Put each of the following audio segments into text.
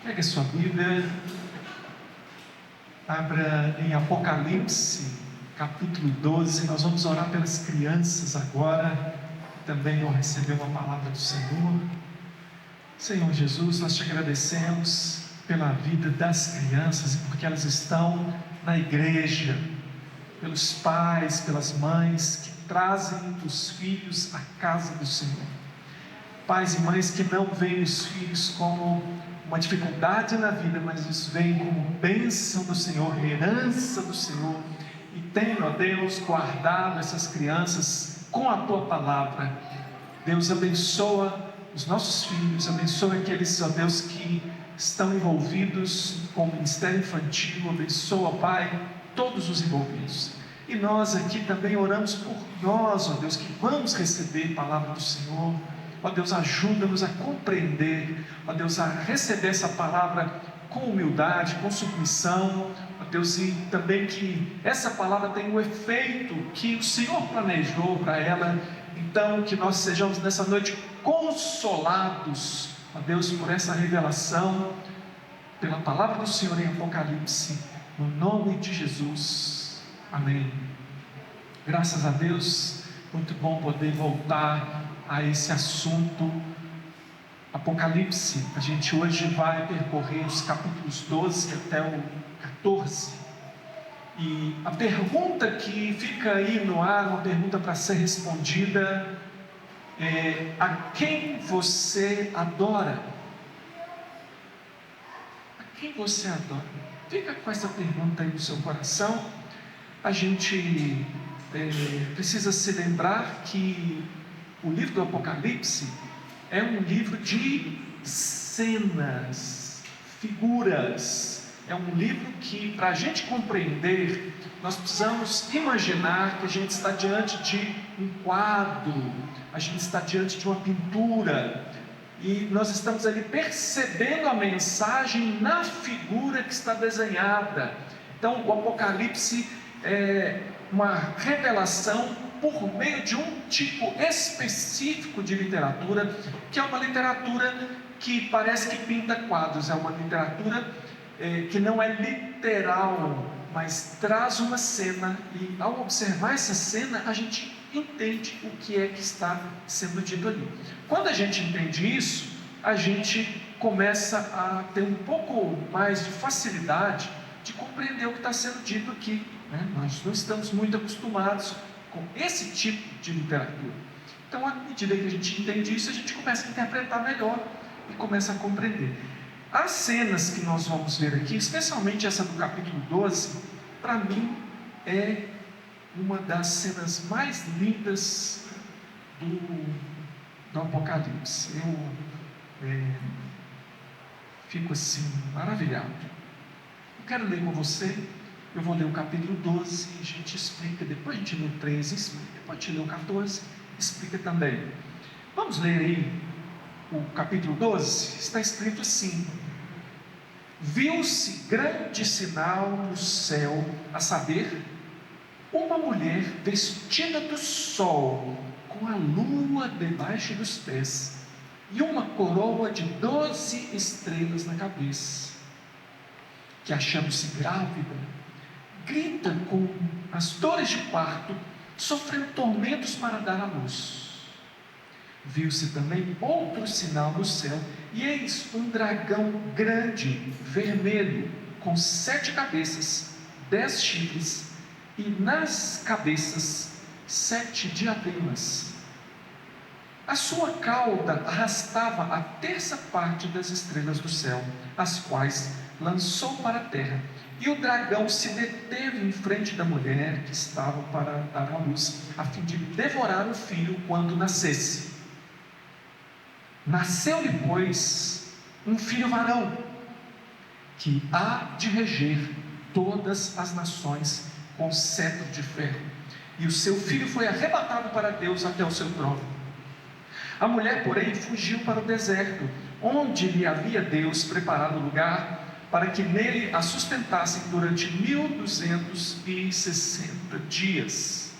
Pega sua Bíblia, abra em Apocalipse, capítulo 12. Nós vamos orar pelas crianças agora, que também vão receber uma palavra do Senhor. Senhor Jesus, nós te agradecemos pela vida das crianças e porque elas estão na igreja, pelos pais, pelas mães que trazem os filhos à casa do Senhor. Pais e mães que não veem os filhos como uma dificuldade na vida, mas isso vem como bênção do Senhor, herança do Senhor, e tem, ó Deus, guardado essas crianças com a Tua palavra. Deus, abençoa os nossos filhos, abençoa aqueles, ó Deus, que estão envolvidos com o ministério infantil, abençoa, Pai, todos os envolvidos. E nós aqui também oramos por nós, ó Deus, que vamos receber a palavra do Senhor. Ó Deus, ajuda-nos a compreender, ó Deus, a receber essa palavra com humildade, com submissão, ó Deus, e também que essa palavra tenha o efeito que o Senhor planejou para ela. Então, que nós sejamos nessa noite consolados, ó Deus, por essa revelação, pela palavra do Senhor em Apocalipse, no nome de Jesus, amém. Graças a Deus, muito bom poder voltar a esse assunto, Apocalipse. A gente hoje vai percorrer os capítulos 12 até o 14, e a pergunta que fica aí no ar, uma pergunta para ser respondida, é: a quem você adora? A quem você adora? Fica com essa pergunta aí no seu coração. A gente precisa se lembrar que o livro do Apocalipse é um livro de cenas, figuras. É um livro que, para a gente compreender, nós precisamos imaginar que a gente está diante de um quadro, a gente está diante de uma pintura, e nós estamos ali percebendo a mensagem na figura que está desenhada. Então, o Apocalipse é uma revelação por meio de um tipo específico de literatura, que é uma literatura que parece que pinta quadros, é uma literatura que não é literal, mas traz uma cena, e ao observar essa cena, a gente entende o que é que está sendo dito ali. Quando a gente entende isso, a gente começa a ter um pouco mais de facilidade de compreender o que está sendo dito aqui, né? Nós não estamos muito acostumados com esse tipo de literatura. Então, à medida que a gente entende isso, a gente começa a interpretar melhor e começa a compreender. As cenas que nós vamos ver aqui, especialmente essa do capítulo 12, para mim é uma das cenas mais lindas do Apocalipse. Eu fico assim, maravilhado. Eu quero ler com você. Eu vou ler o capítulo 12, a gente explica, depois a gente lê o 13, explica, depois a gente lê o 14, explica também. Vamos ler aí o capítulo 12, está escrito assim: viu-se grande sinal no céu, a saber, uma mulher vestida do sol, com a lua debaixo dos pés, e uma coroa de 12 estrelas na cabeça, que achando-se grávida, grita com as dores de parto, sofrendo tormentos para dar à luz. Viu-se também outro sinal no céu, e eis um dragão grande, vermelho, com 7 cabeças, 10 chifres, e nas cabeças 7 diademas. A sua cauda arrastava a terça parte das estrelas do céu, as quais lançou para a terra. E o dragão se deteve em frente da mulher que estava para dar à luz, a fim de devorar o filho quando nascesse. Nasceu-lhe, pois, um filho varão, que há de reger todas as nações com cetro de ferro. E o seu filho foi arrebatado para Deus até o seu trono. A mulher, porém, fugiu para o deserto, onde lhe havia Deus preparado lugar para que nele a sustentassem durante 1260 dias.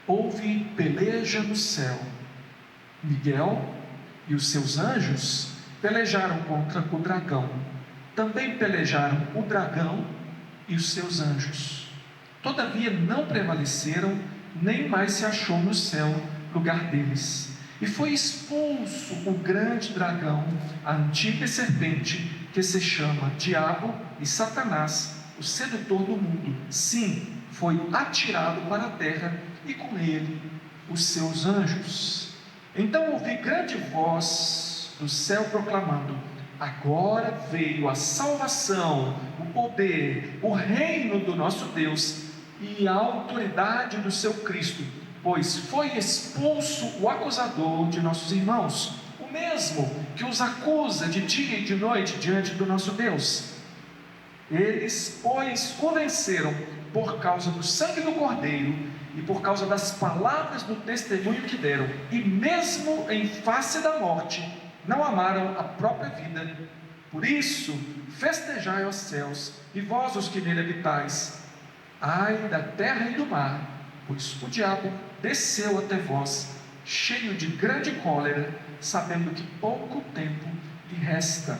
Houve peleja no céu. Miguel e os seus anjos pelejaram contra o dragão. Também pelejaram o dragão e os seus anjos. Todavia não prevaleceram, nem mais se achou no céu lugar deles. E foi expulso o grande dragão, a antiga serpente, que se chama Diabo e Satanás, o sedutor do mundo. Sim, foi atirado para a terra, e com ele os seus anjos. Então ouvi grande voz do céu proclamando: agora veio a salvação, o poder, o reino do nosso Deus e a autoridade do seu Cristo, pois foi expulso o acusador de nossos irmãos, o mesmo que os acusa de dia e de noite diante do nosso Deus. Eles, pois, o venceram por causa do sangue do Cordeiro e por causa das palavras do testemunho que deram, e mesmo em face da morte, não amaram a própria vida. Por isso, festejai os céus, e vós os que nele habitais. Ai da terra e do mar, pois o diabo desceu até vós, cheio de grande cólera, sabendo que pouco tempo lhe resta.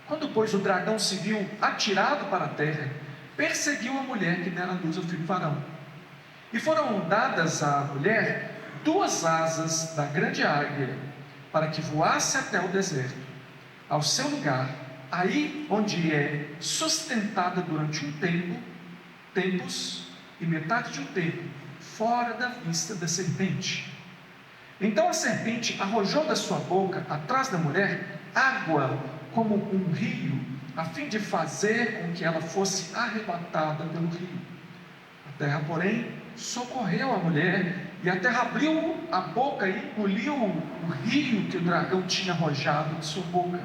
Quando, pois, o dragão se viu atirado para a terra, perseguiu a mulher que dera à luz ao filho varão. E foram dadas à mulher 2 asas da grande águia, para que voasse até o deserto, ao seu lugar, aí onde é sustentada durante tempos e metade de um tempo, fora da vista da serpente. Então a serpente arrojou da sua boca, atrás da mulher, água como um rio, a fim de fazer com que ela fosse arrebatada pelo rio. A terra, porém, socorreu a mulher, e a terra abriu a boca e engoliu o rio que o dragão tinha arrojado de sua boca.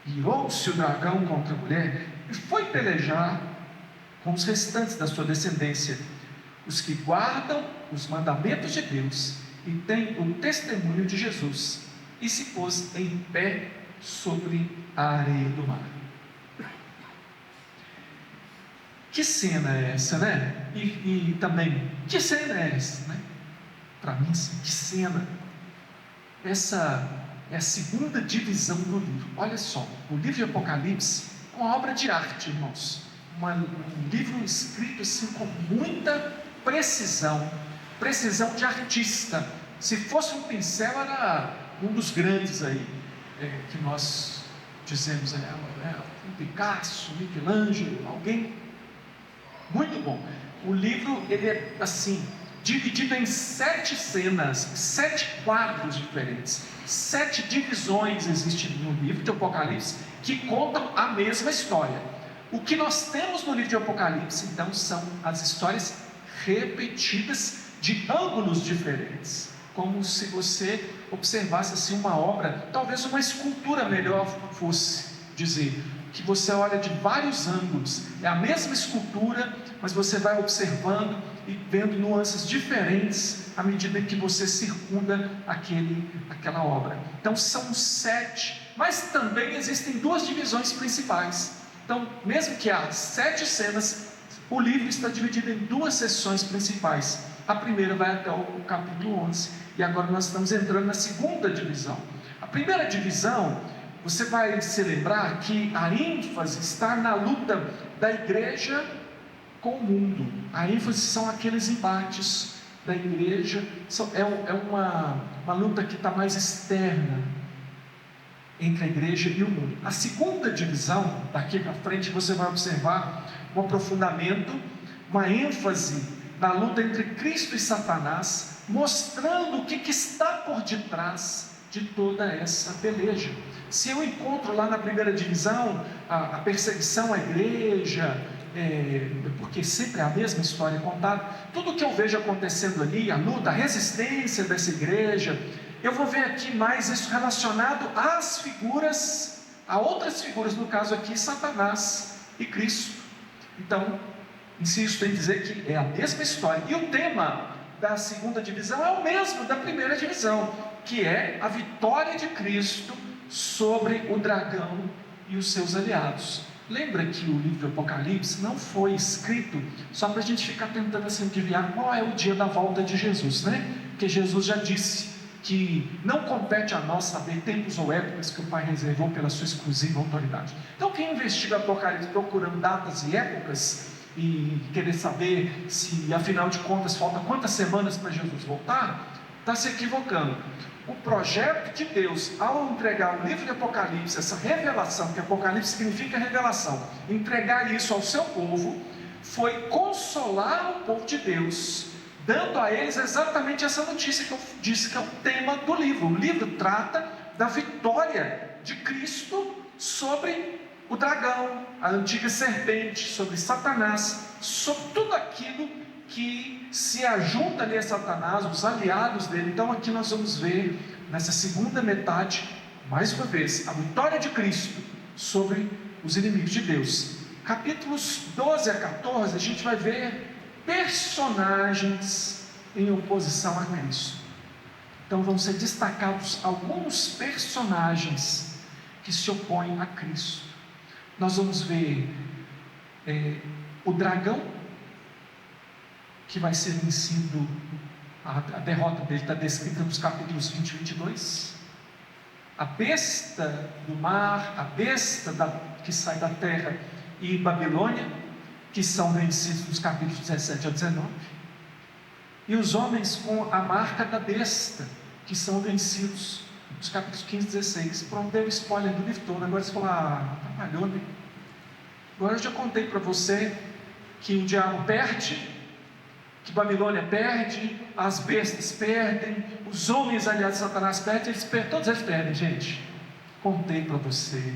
Irou-se o dragão contra a mulher e foi pelejar com os restantes da sua descendência, os que guardam os mandamentos de Deus e têm o testemunho de Jesus, e se pôs em pé sobre a areia do mar. Que cena é essa, né? E também, que cena é essa, né? Para mim, sim, que cena. Essa é a segunda divisão do livro. Olha só, o livro de Apocalipse é uma obra de arte, irmãos. Um livro escrito assim com muita precisão de artista. Se fosse um pincel, era um dos grandes aí, que nós dizemos, um Picasso, Michelangelo, alguém muito bom. O livro, ele é assim, dividido em 7 cenas, 7 quadros diferentes, 7 divisões existem no livro de Apocalipse, que contam a mesma história. O que nós temos no livro de Apocalipse, então, são as histórias repetidas de ângulos diferentes, como se você observasse assim uma obra, talvez uma escultura melhor fosse dizer, que você olha de vários ângulos, é a mesma escultura, mas você vai observando e vendo nuances diferentes à medida que você circunda aquela obra. Então são 7, mas também existem 2 divisões principais. Então, mesmo que há 7 cenas, o livro está dividido em 2 seções principais. A primeira vai até o capítulo 11, e agora nós estamos entrando na segunda divisão. A primeira divisão, você vai se lembrar que a ênfase está na luta da igreja com o mundo. A ênfase são aqueles embates da igreja, é uma luta que está mais externa entre a igreja e o mundo. A segunda divisão, daqui para frente, você vai observar um aprofundamento, uma ênfase na luta entre Cristo e Satanás, mostrando o que está por detrás de toda essa peleja. Se eu encontro lá na primeira divisão a perseguição à igreja, porque sempre é a mesma história contada, tudo que eu vejo acontecendo ali, a luta, a resistência dessa igreja, eu vou ver aqui mais isso relacionado às figuras, a outras figuras, no caso aqui, Satanás e Cristo. Então, insisto em dizer que é a mesma história, e o tema da segunda divisão é o mesmo da primeira divisão, que é a vitória de Cristo sobre o dragão e os seus aliados. Lembra que o livro do Apocalipse não foi escrito só para a gente ficar tentando assim adivinhar qual é o dia da volta de Jesus, né? Porque Jesus já disse que não compete a nós saber tempos ou épocas que o Pai reservou pela sua exclusiva autoridade. Então, quem investiga Apocalipse procurando datas e épocas e querer saber se, afinal de contas, falta quantas semanas para Jesus voltar, está se equivocando. O projeto de Deus, ao entregar o livro de Apocalipse, essa revelação, que Apocalipse significa revelação, entregar isso ao seu povo, foi consolar o povo de Deus, dando a eles exatamente essa notícia que eu disse que é o tema do livro. O livro trata da vitória de Cristo sobre o dragão, a antiga serpente, sobre Satanás, sobre tudo aquilo que se ajunta ali a Satanás, os aliados dele. Então aqui nós vamos ver, nessa segunda metade, mais uma vez, a vitória de Cristo sobre os inimigos de Deus. Capítulos 12 a 14, a gente vai ver personagens em oposição a Cristo. Então vão ser destacados alguns personagens que se opõem a Cristo. Nós vamos ver o dragão, que vai ser vencido, a derrota dele está descrita nos capítulos 20 e 22. A besta do mar, a besta que sai da terra e Babilônia, que são vencidos nos capítulos 17 a 19. E os homens com a marca da besta, que são vencidos nos capítulos 15 e 16. Pronto, deu spoiler do livro todo. Agora você fala, trabalhou, né? Agora eu já contei para você que o diabo perde, que Babilônia perde, as bestas perdem, os homens aliados de Satanás perdem, todos eles perdem, gente. Contei para você.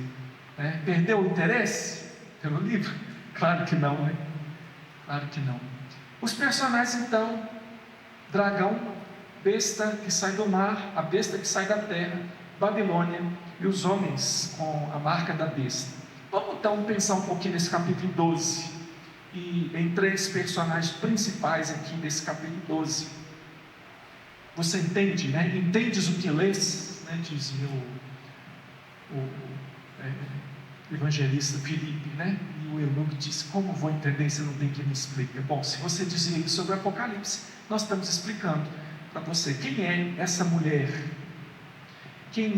Né? Perdeu o interesse pelo livro? Claro que não, né? Claro que não. Os personagens então: dragão, besta que sai do mar, a besta que sai da terra, Babilônia e os homens com a marca da besta. Vamos então pensar um pouquinho nesse capítulo 12 e em três personagens principais aqui desse capítulo 12. Você entende, né? Entendes o que lês, né? Dizia o evangelista Filipe, né? E o eunuco disse: como vou entender se não tem quem me explique? Bom, se você dizia isso sobre o Apocalipse, nós estamos explicando para você quem é essa mulher. Quem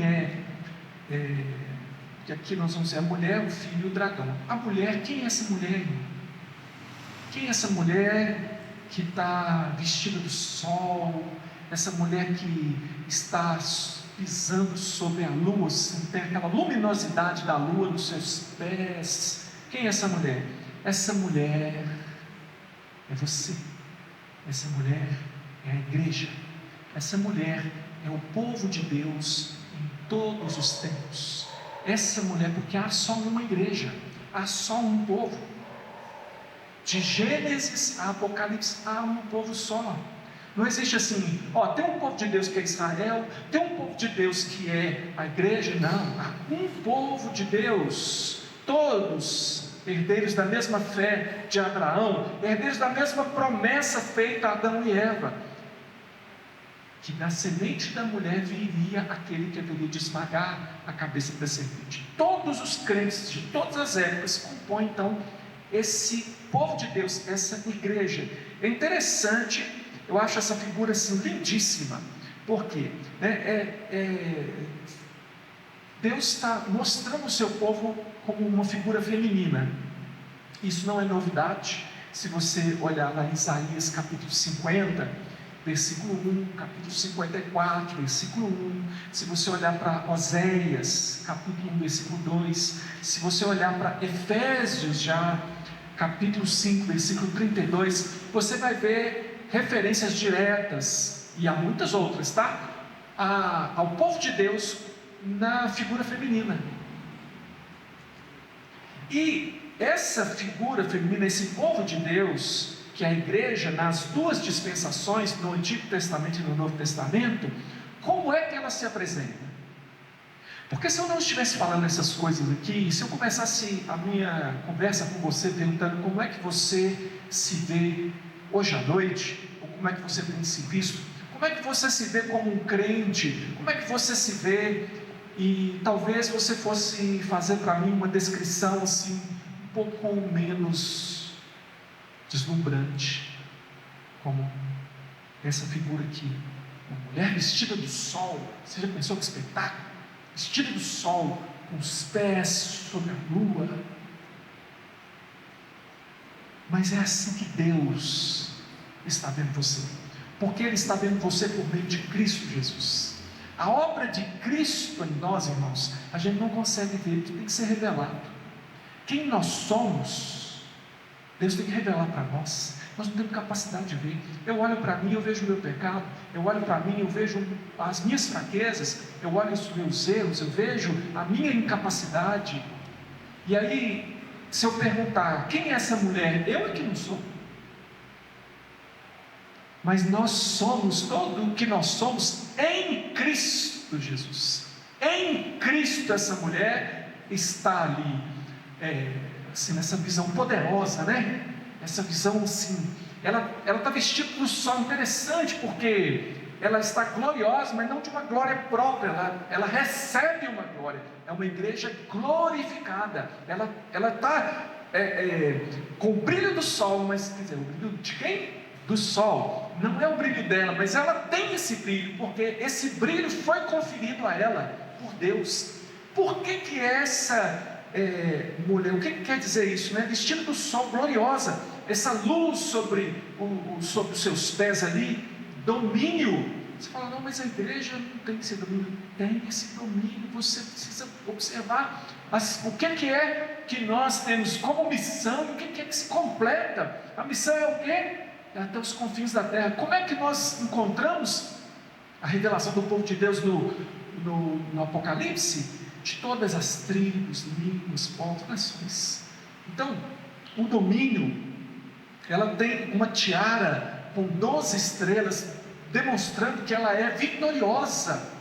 que aqui nós vamos dizer a mulher, o filho e o dragão. A mulher, quem é essa mulher? Quem é essa mulher que está vestida do sol? Essa mulher que está pisando sobre a lua, tem aquela luminosidade da lua nos seus pés. Quem é essa mulher? Essa mulher é você. Essa mulher é a igreja. Essa mulher é o povo de Deus em todos os tempos. Essa mulher, porque há só uma igreja, há só um povo. De Gênesis a Apocalipse há um povo só. Não existe assim, tem um povo de Deus que é Israel, tem um povo de Deus que é a igreja. Não, há um povo de Deus, todos herdeiros da mesma fé de Abraão, herdeiros da mesma promessa feita a Adão e Eva, que da semente da mulher viria aquele que haveria de esmagar a cabeça da serpente. Todos os crentes de todas as épocas compõem então esse povo de Deus, essa igreja. É interessante. Eu acho essa figura assim lindíssima, porque Deus está mostrando o seu povo como uma figura feminina. Isso não é novidade. Se você olhar lá em Isaías capítulo 50, versículo 1, capítulo 54, versículo 1, se você olhar para Oséias capítulo 1, versículo 2, se você olhar para Efésios já, capítulo 5, versículo 32, você vai ver referências diretas, e há muitas outras, tá? Ao povo de Deus na figura feminina. E essa figura feminina, esse povo de Deus, que é a igreja, nas duas dispensações, no Antigo Testamento e no Novo Testamento, como é que ela se apresenta? Porque se eu não estivesse falando essas coisas aqui, se eu começasse a minha conversa com você perguntando como é que você se vê hoje à noite, ou como é que você tem se visto, como é que você se vê como um crente, como é que você se vê, e talvez você fosse fazer para mim uma descrição assim, um pouco menos deslumbrante, como essa figura aqui. Uma mulher vestida do sol. Você já pensou que espetáculo? Vestida do sol, com os pés sobre a lua. Mas é assim que Deus está vendo você, porque Ele está vendo você por meio de Cristo Jesus. A obra de Cristo em nós, irmãos, a gente não consegue ver, tem que ser revelado. Quem nós somos, Deus tem que revelar para nós. Nós não temos capacidade de ver. Eu olho para mim, eu vejo o meu pecado. Eu olho para mim, eu vejo as minhas fraquezas. Eu olho os meus erros, eu vejo a minha incapacidade. E aí, se eu perguntar, quem é essa mulher? Eu é que não sou. Mas nós somos todo o que nós somos em Cristo Jesus. Em Cristo essa mulher está ali, assim, nessa visão poderosa, né? Essa visão assim, ela está vestida do sol. Interessante, porque ela está gloriosa, mas não de uma glória própria, ela recebe uma glória. É uma igreja glorificada. Ela está com o brilho do sol, mas quer dizer, o brilho de quem? Do sol. Não é o brilho dela, mas ela tem esse brilho, porque esse brilho foi conferido a ela por Deus. Por que essa mulher, o que quer dizer isso, né? Vestido do sol, gloriosa, essa luz sobre os seus pés ali, domínio. Você fala, não, mas a igreja não tem esse domínio. Tem esse domínio. Você precisa observar o que é que nós temos como missão, e o que é que se completa. A missão é o quê? É até os confins da terra. Como é que nós encontramos a revelação do povo de Deus no Apocalipse? De todas as tribos, línguas, povos, nações. Então, o domínio, ela tem uma tiara com 12 estrelas, demonstrando que ela é vitoriosa.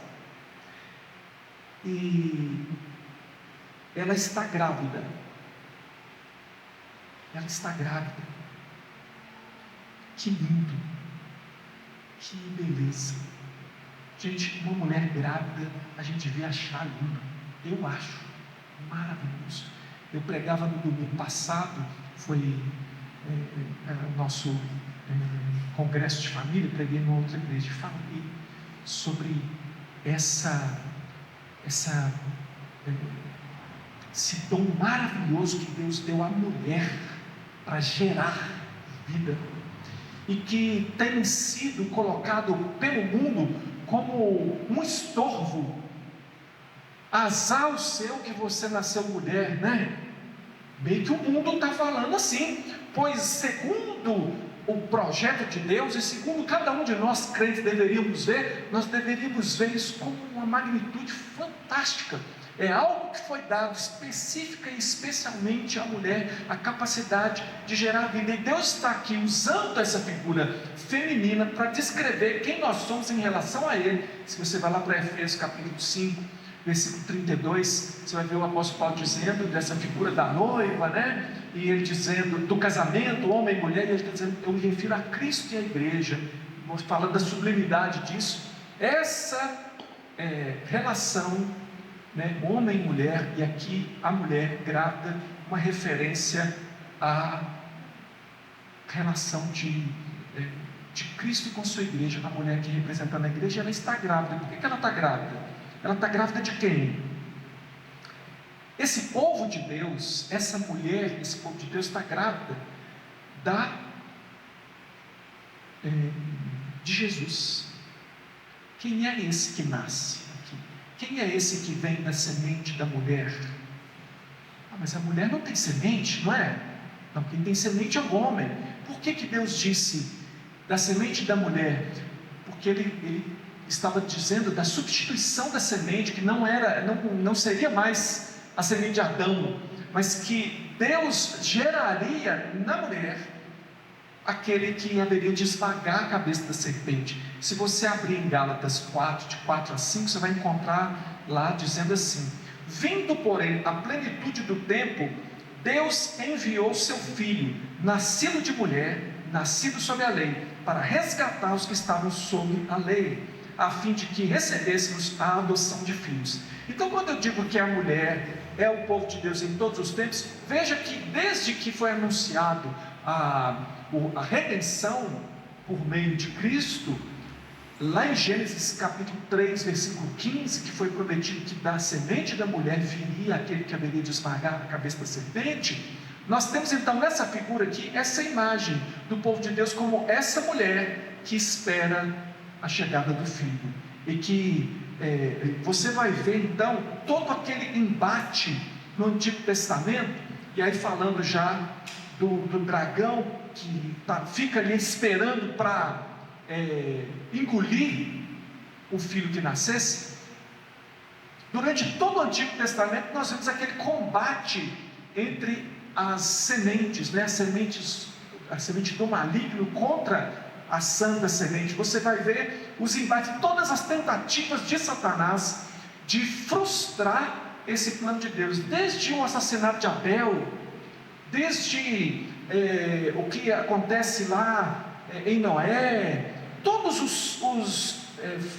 E ela está grávida. Ela está grávida. Que lindo, que beleza. Gente, uma mulher grávida, a gente vê achar lindo. Eu acho maravilhoso. Eu pregava no domingo passado, foi o nosso congresso de família, preguei numa outra igreja, falei sobre esse dom maravilhoso que Deus deu à mulher para gerar vida, e que tem sido colocado pelo mundo como um estorvo. Azar o seu que você nasceu mulher, né? Meio que o mundo está falando assim, pois segundo o projeto de Deus, e segundo cada um de nós crentes nós deveríamos ver isso como uma magnitude fantástica. É algo que foi dado específica e especialmente à mulher, a capacidade de gerar vida. E Deus está aqui usando essa figura feminina para descrever quem nós somos em relação a Ele. Se você vai lá para Efésios capítulo 5, versículo 32, você vai ver o apóstolo Paulo dizendo dessa figura da noiva, né? E ele dizendo do casamento, homem e mulher, e ele está dizendo, eu me refiro a Cristo e a igreja, falando da sublimidade disso. Essa relação, né, homem e mulher, e aqui a mulher grávida, uma referência à relação de Cristo com sua igreja. A mulher que representando a igreja, ela está grávida. Por que ela está grávida? Ela está grávida de quem? Esse povo de Deus, essa mulher, esse povo de Deus está grávida de Jesus. Quem é esse que nasce aqui? Quem é esse que vem da semente da mulher? Mas a mulher não tem semente, não é? Não, quem tem semente é o homem. Por que Deus disse da semente da mulher? Porque ele estava dizendo da substituição da semente, que não seria mais a semente de Adão, mas que Deus geraria na mulher aquele que haveria de esmagar a cabeça da serpente. Se você abrir em Gálatas 4, de 4 a 5, você vai encontrar lá dizendo assim: vindo porém a plenitude do tempo, Deus enviou seu filho, nascido de mulher, nascido sob a lei, para resgatar os que estavam sob a lei, a fim de que recebêssemos a adoção de filhos. Então, quando eu digo que a mulher é o povo de Deus em todos os tempos, veja que desde que foi anunciado a redenção por meio de Cristo, Lá em Gênesis capítulo 3, versículo 15, que foi prometido que da semente da mulher viria aquele que haveria de esmagar a cabeça da serpente, nós temos então nessa figura aqui, essa imagem do povo de Deus como essa mulher que espera a chegada do filho, e que você vai ver então todo aquele embate no Antigo Testamento, e aí falando já do dragão que fica ali esperando para engolir o filho que nascesse. Durante todo o Antigo Testamento nós vemos aquele combate entre as sementes, a semente do maligno contra a santa semente. Você vai ver os embates, todas as tentativas de Satanás de frustrar esse plano de Deus, desde o assassinato de Abel, desde o que acontece lá em Noé, todos os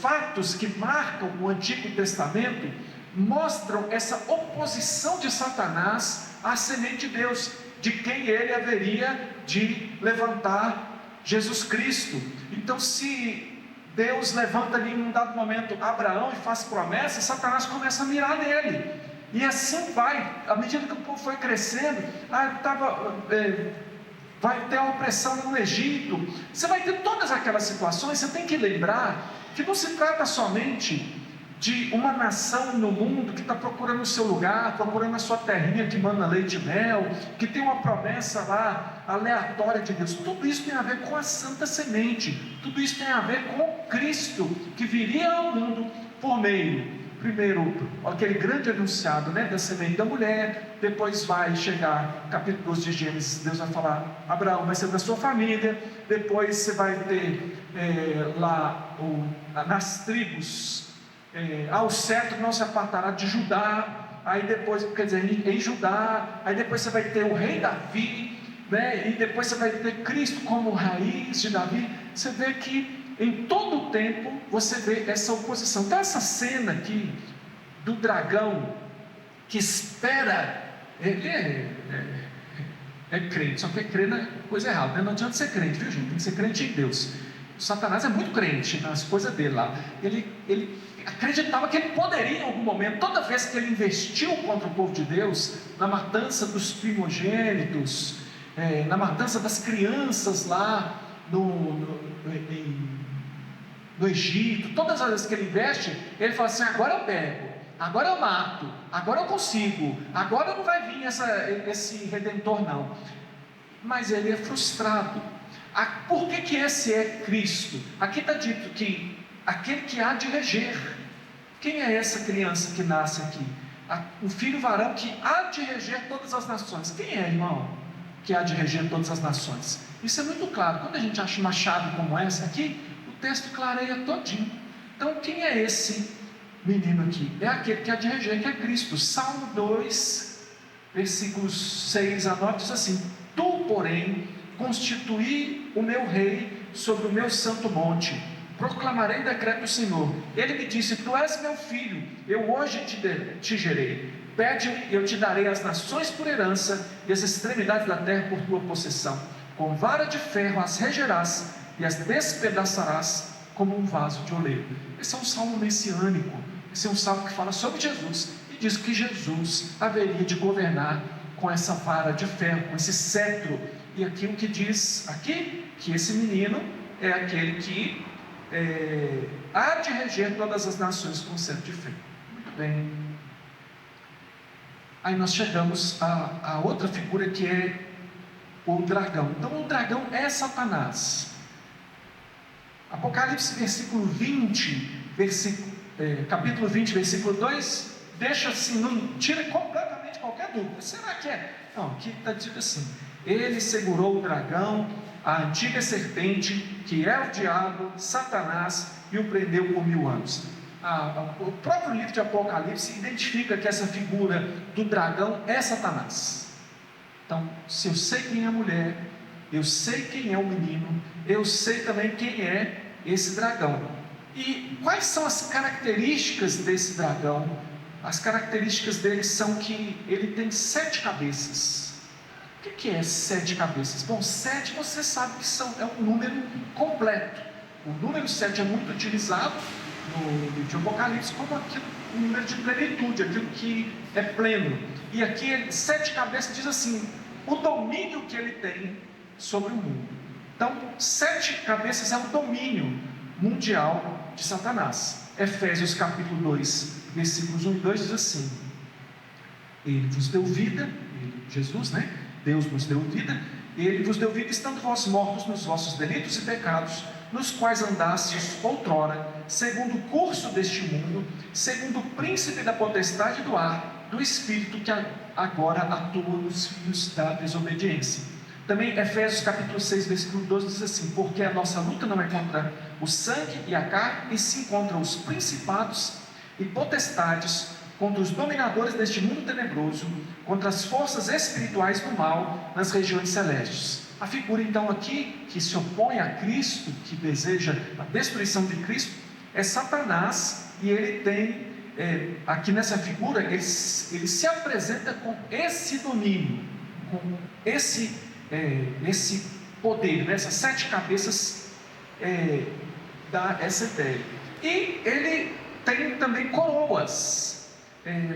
fatos que marcam o Antigo Testamento mostram essa oposição de Satanás à semente de Deus, de quem ele haveria de levantar Jesus Cristo. Então, se Deus levanta ali em um dado momento Abraão e faz promessa, Satanás começa a mirar nele, e assim vai, à medida que o povo foi crescendo, vai ter uma opressão no Egito, você vai ter todas aquelas situações. Você tem que lembrar que não se trata somente de uma nação no mundo que está procurando o seu lugar, procurando a sua terrinha que manda leite e mel, que tem uma promessa lá aleatória de Deus. Tudo isso tem a ver com a santa semente, tudo isso tem a ver com Cristo, que viria ao mundo por meio, primeiro, aquele grande enunciado da semente da mulher. Depois vai chegar, capítulo 12 de Gênesis, Deus vai falar: Abraão vai ser da sua família. Depois você vai ter nas tribos, ao certo não se apartará de Judá. Aí depois, quer dizer, em Judá. Aí depois você vai ter o rei Davi, e depois você vai ter Cristo como raiz de Davi. Você vê que em todo o tempo você vê essa oposição. Então essa cena aqui do dragão que espera, ele é crente, só que crê na coisa errada, não adianta ser crente, viu gente? Tem que ser crente em Deus. O Satanás é muito crente nas coisas dele lá. Ele acreditava que ele poderia em algum momento, toda vez que ele investiu contra o povo de Deus, na matança dos primogênitos, na matança das crianças lá no Egito, todas as vezes que ele investe, ele fala assim: agora eu pego, agora eu mato, agora eu consigo, agora não vai vir esse redentor não. Mas ele é frustrado. Por que esse é Cristo? Aqui está dito que aquele que há de reger. Quem é essa criança que nasce aqui? O filho varão que há de reger todas as nações. Quem é, irmão, que há de reger todas as nações? Isso é muito claro. Quando a gente acha uma chave como essa aqui, o texto clareia todinho. Então quem é esse menino aqui? É aquele que há de reger, que é Cristo. Salmo 2, versículos 6 a 9 diz assim: Tu, porém, constituí o meu rei sobre o meu santo monte, proclamarei o decreto do Senhor. Ele me disse: Tu és meu filho, eu hoje te gerei. Pede-me e eu te darei as nações por herança, e as extremidades da terra por tua possessão. Com vara de ferro as regerás, e as despedaçarás como um vaso de oleiro. Esse é um salmo messiânico. Esse é um salmo que fala sobre Jesus, e diz que Jesus haveria de governar com essa vara de ferro, com esse cetro. E aqui o que diz aqui, que esse menino é aquele que há de reger todas as nações com cetro de ferro. Muito bem. Aí nós chegamos a outra figura, que é o dragão. Então o dragão é Satanás. Apocalipse capítulo 20, versículo 2, deixa assim, não tira completamente qualquer dúvida. Será que é? Não, aqui está dito assim: ele segurou o dragão, a antiga serpente, que é o diabo, Satanás, e o prendeu por 1000 anos. O próprio livro de Apocalipse identifica que essa figura do dragão é Satanás. Então, se eu sei quem é a mulher, eu sei quem é o menino, eu sei também quem é esse dragão. E quais são as características desse dragão? As características dele são que ele tem 7 cabeças. O que é 7 cabeças? Bom, 7 você sabe que é um número completo. O número 7 é muito utilizado no livro de Apocalipse como aquilo, um número de plenitude, aquilo que é pleno. E aqui, 7 cabeças diz assim, o domínio que ele tem sobre o mundo. Então, 7 cabeças é o domínio mundial de Satanás. Efésios capítulo 2, versículos 1 e 2 diz assim: Ele vos deu vida, Jesus, né? Deus nos deu vida, Ele vos deu vida, estando vós mortos nos vossos delitos e pecados, nos quais andastes outrora, segundo o curso deste mundo, segundo o príncipe da potestade do ar, do espírito que agora atua nos filhos da desobediência. Também Efésios capítulo 6, versículo 12 diz assim: porque a nossa luta não é contra o sangue e a carne, e sim contra os principados e potestades, contra os dominadores deste mundo tenebroso, contra as forças espirituais do mal nas regiões celestes. A figura então aqui, que se opõe a Cristo, que deseja a destruição de Cristo, é Satanás, e ele tem, aqui nessa figura, ele se apresenta com esse domínio, com esse poder, né? Essas 7 cabeças dá essa ideia. E ele tem também coroas,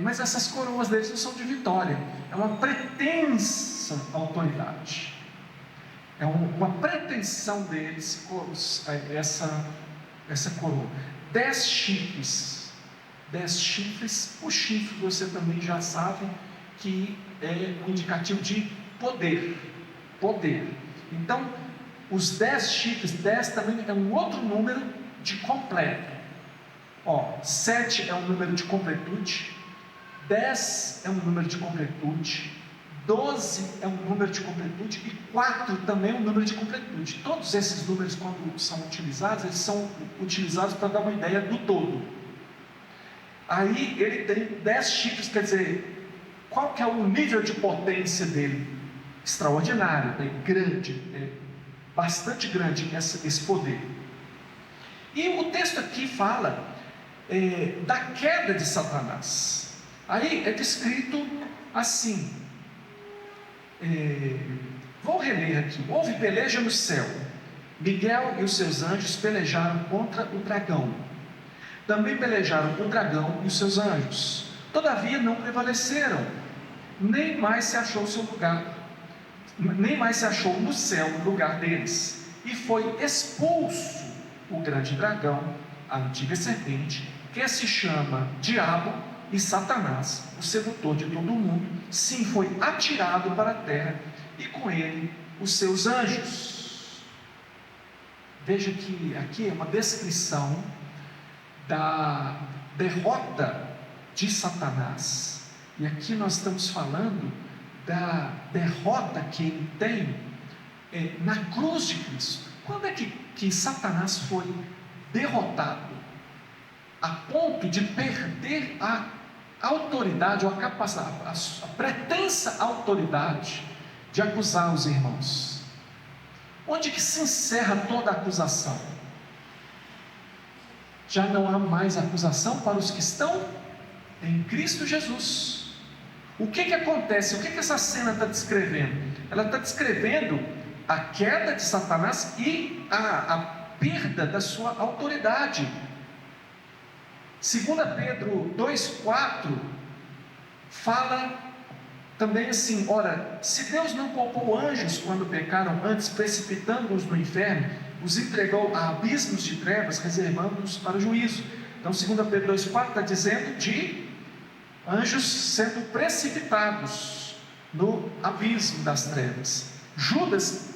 mas essas coroas deles não são de vitória, é uma pretensa autoridade, é uma pretensão deles, essa coroa. 10 chifres, o chifre você também já sabe que é um indicativo de poder. Então, os 10 chifres, 10 também é um outro número de completo. 7 é um número de completude, 10 é um número de completude, 12 é um número de completude e 4 também é um número de completude. Todos esses números, quando são utilizados, eles são utilizados para dar uma ideia do todo. Aí ele tem 10 chifres, quer dizer, qual que é o nível de potência dele? Extraordinário, grande, bastante grande esse poder. E o texto aqui fala da queda de Satanás. Aí é descrito assim, vou reler aqui: houve peleja no céu, Miguel e os seus anjos pelejaram contra o dragão, também pelejaram com o dragão e os seus anjos, todavia não prevaleceram, nem mais se achou no céu o lugar deles, e foi expulso o grande dragão, a antiga serpente, que se chama Diabo e Satanás, o sedutor de todo o mundo. Sim, foi atirado para a terra, e com ele os seus anjos. Veja que aqui é uma descrição da derrota de Satanás, e aqui nós estamos falando da derrota que ele tem na cruz de Cristo. Quando é que Satanás foi derrotado a ponto de perder a autoridade, ou a capacidade, a pretensa autoridade de acusar os irmãos? Onde que se encerra toda a acusação? Já não há mais acusação para os que estão em Cristo Jesus. O que acontece? O que essa cena está descrevendo? Ela está descrevendo a queda de Satanás e a perda da sua autoridade. 2 Pedro 2,4 fala também assim: ora, se Deus não poupou anjos quando pecaram, antes precipitando-os no inferno, os entregou a abismos de trevas, reservando-os para o juízo. Então 2 Pedro 2,4 está dizendo de anjos sendo precipitados no abismo das trevas. Judas,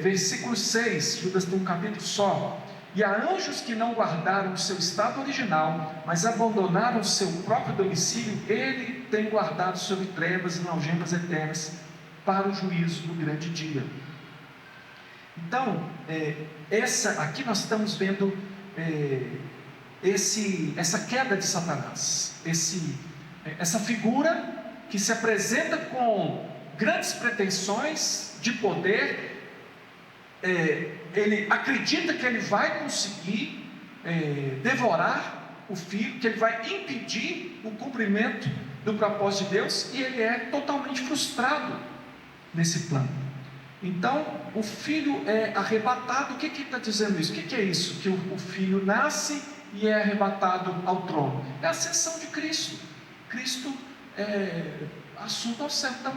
versículo 6, Judas tem um capítulo só: e há anjos que não guardaram o seu estado original, mas abandonaram o seu próprio domicílio, ele tem guardado sob trevas e algemas eternas, para o juízo do grande dia. Então, aqui nós estamos vendo essa queda de Satanás, essa figura que se apresenta com grandes pretensões de poder. Ele acredita que ele vai conseguir devorar o filho, que ele vai impedir o cumprimento do propósito de Deus, e ele é totalmente frustrado nesse plano. Então, o filho é arrebatado. O que está dizendo isso? O que é isso? Que o filho nasce e é arrebatado ao trono. É a ascensão de Cristo. Cristo assunto ao céu. Então,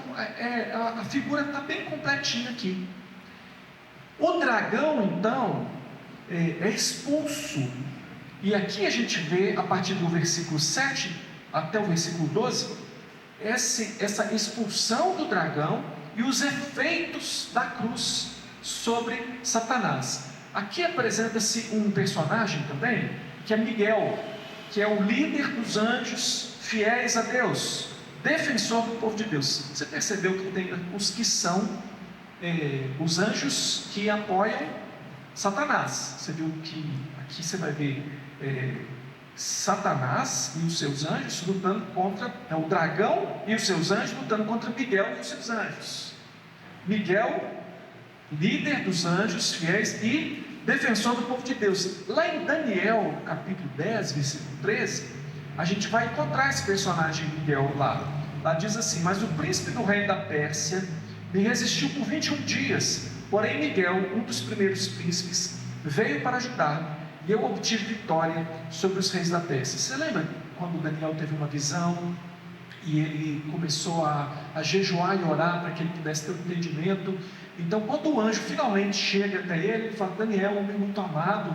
a figura está bem completinha aqui. O dragão, então, é expulso. E aqui a gente vê, a partir do versículo 7 até o versículo 12, essa expulsão do dragão e os efeitos da cruz sobre Satanás. Aqui apresenta-se um personagem também, que é Miguel, que é o líder dos anjos fiéis a Deus, defensor do povo de Deus. Você percebeu que tem os que são os anjos que apoiam Satanás. Você viu que aqui você vai ver Satanás e os seus anjos lutando contra o dragão e os seus anjos lutando contra Miguel e os seus anjos. Miguel, líder dos anjos fiéis e defensor do povo de Deus. Lá em Daniel, capítulo 10, versículo 13, a gente vai encontrar esse personagem Miguel lá. Lá diz assim: mas o príncipe do reino da Pérsia me resistiu por 21 dias, porém Miguel, um dos primeiros príncipes, veio para ajudar, e eu obtive vitória sobre os reis da Pérsia. Você lembra quando Daniel teve uma visão e ele começou a jejuar e orar para que ele pudesse ter um entendimento? Então, quando o anjo finalmente chega até ele, ele fala: Daniel, homem muito amado,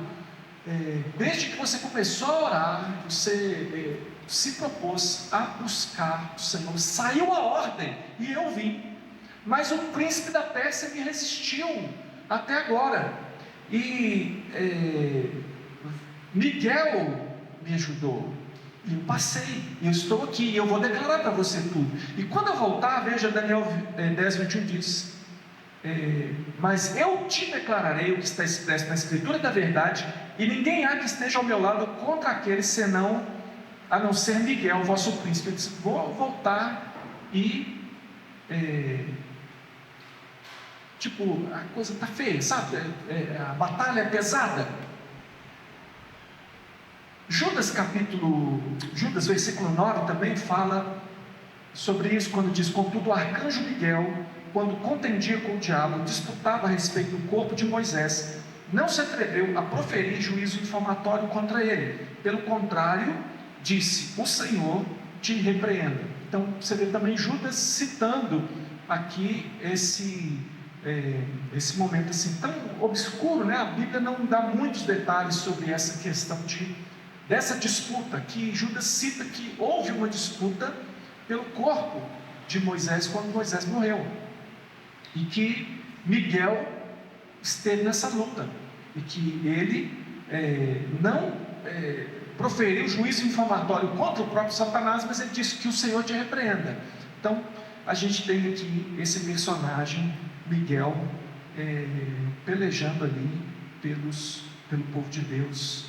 desde que você começou a orar, você se propôs a buscar o Senhor, saiu a ordem e eu vim, mas o príncipe da Pérsia me resistiu até agora, e Miguel me ajudou, e eu passei, eu estou aqui, e eu vou declarar para você tudo. E quando eu voltar, veja, Daniel 10, 21 diz: mas eu te declararei o que está expresso na Escritura da verdade, e ninguém há que esteja ao meu lado contra aquele, senão, a não ser Miguel, vosso príncipe. Eu disse: vou voltar e a coisa está feia, sabe? A batalha é pesada. Judas versículo 9 também fala sobre isso, quando diz: contudo o arcanjo Miguel, quando contendia com o diabo, disputava a respeito do corpo de Moisés, não se atreveu a proferir juízo infamatório contra ele, pelo contrário, disse: o Senhor te repreenda. Então você vê também Judas citando aqui esse momento assim tão obscuro, né? A Bíblia não dá muitos detalhes sobre essa questão dessa disputa, que Judas cita que houve uma disputa pelo corpo de Moisés quando Moisés morreu, e que Miguel esteve nessa luta, e que ele não proferiu juízo infamatório contra o próprio Satanás, mas ele disse que o Senhor te repreenda. Então a gente tem aqui esse personagem Miguel pelejando ali pelo povo de Deus.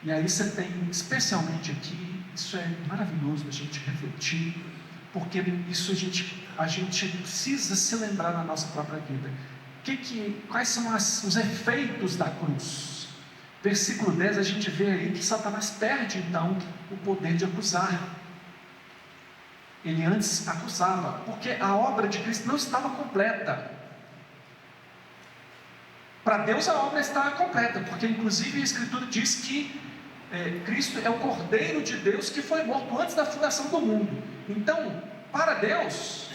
E aí você tem, especialmente aqui, isso é maravilhoso a gente refletir, porque isso a gente precisa se lembrar na nossa própria vida. Quais são os efeitos da cruz? Versículo 10, a gente vê aí que Satanás perde então o poder de acusar. Ele antes acusava, porque a obra de Cristo não estava completa. Para Deus a obra está completa, porque inclusive a Escritura diz que Cristo é o Cordeiro de Deus que foi morto antes da fundação do mundo. Então, para Deus,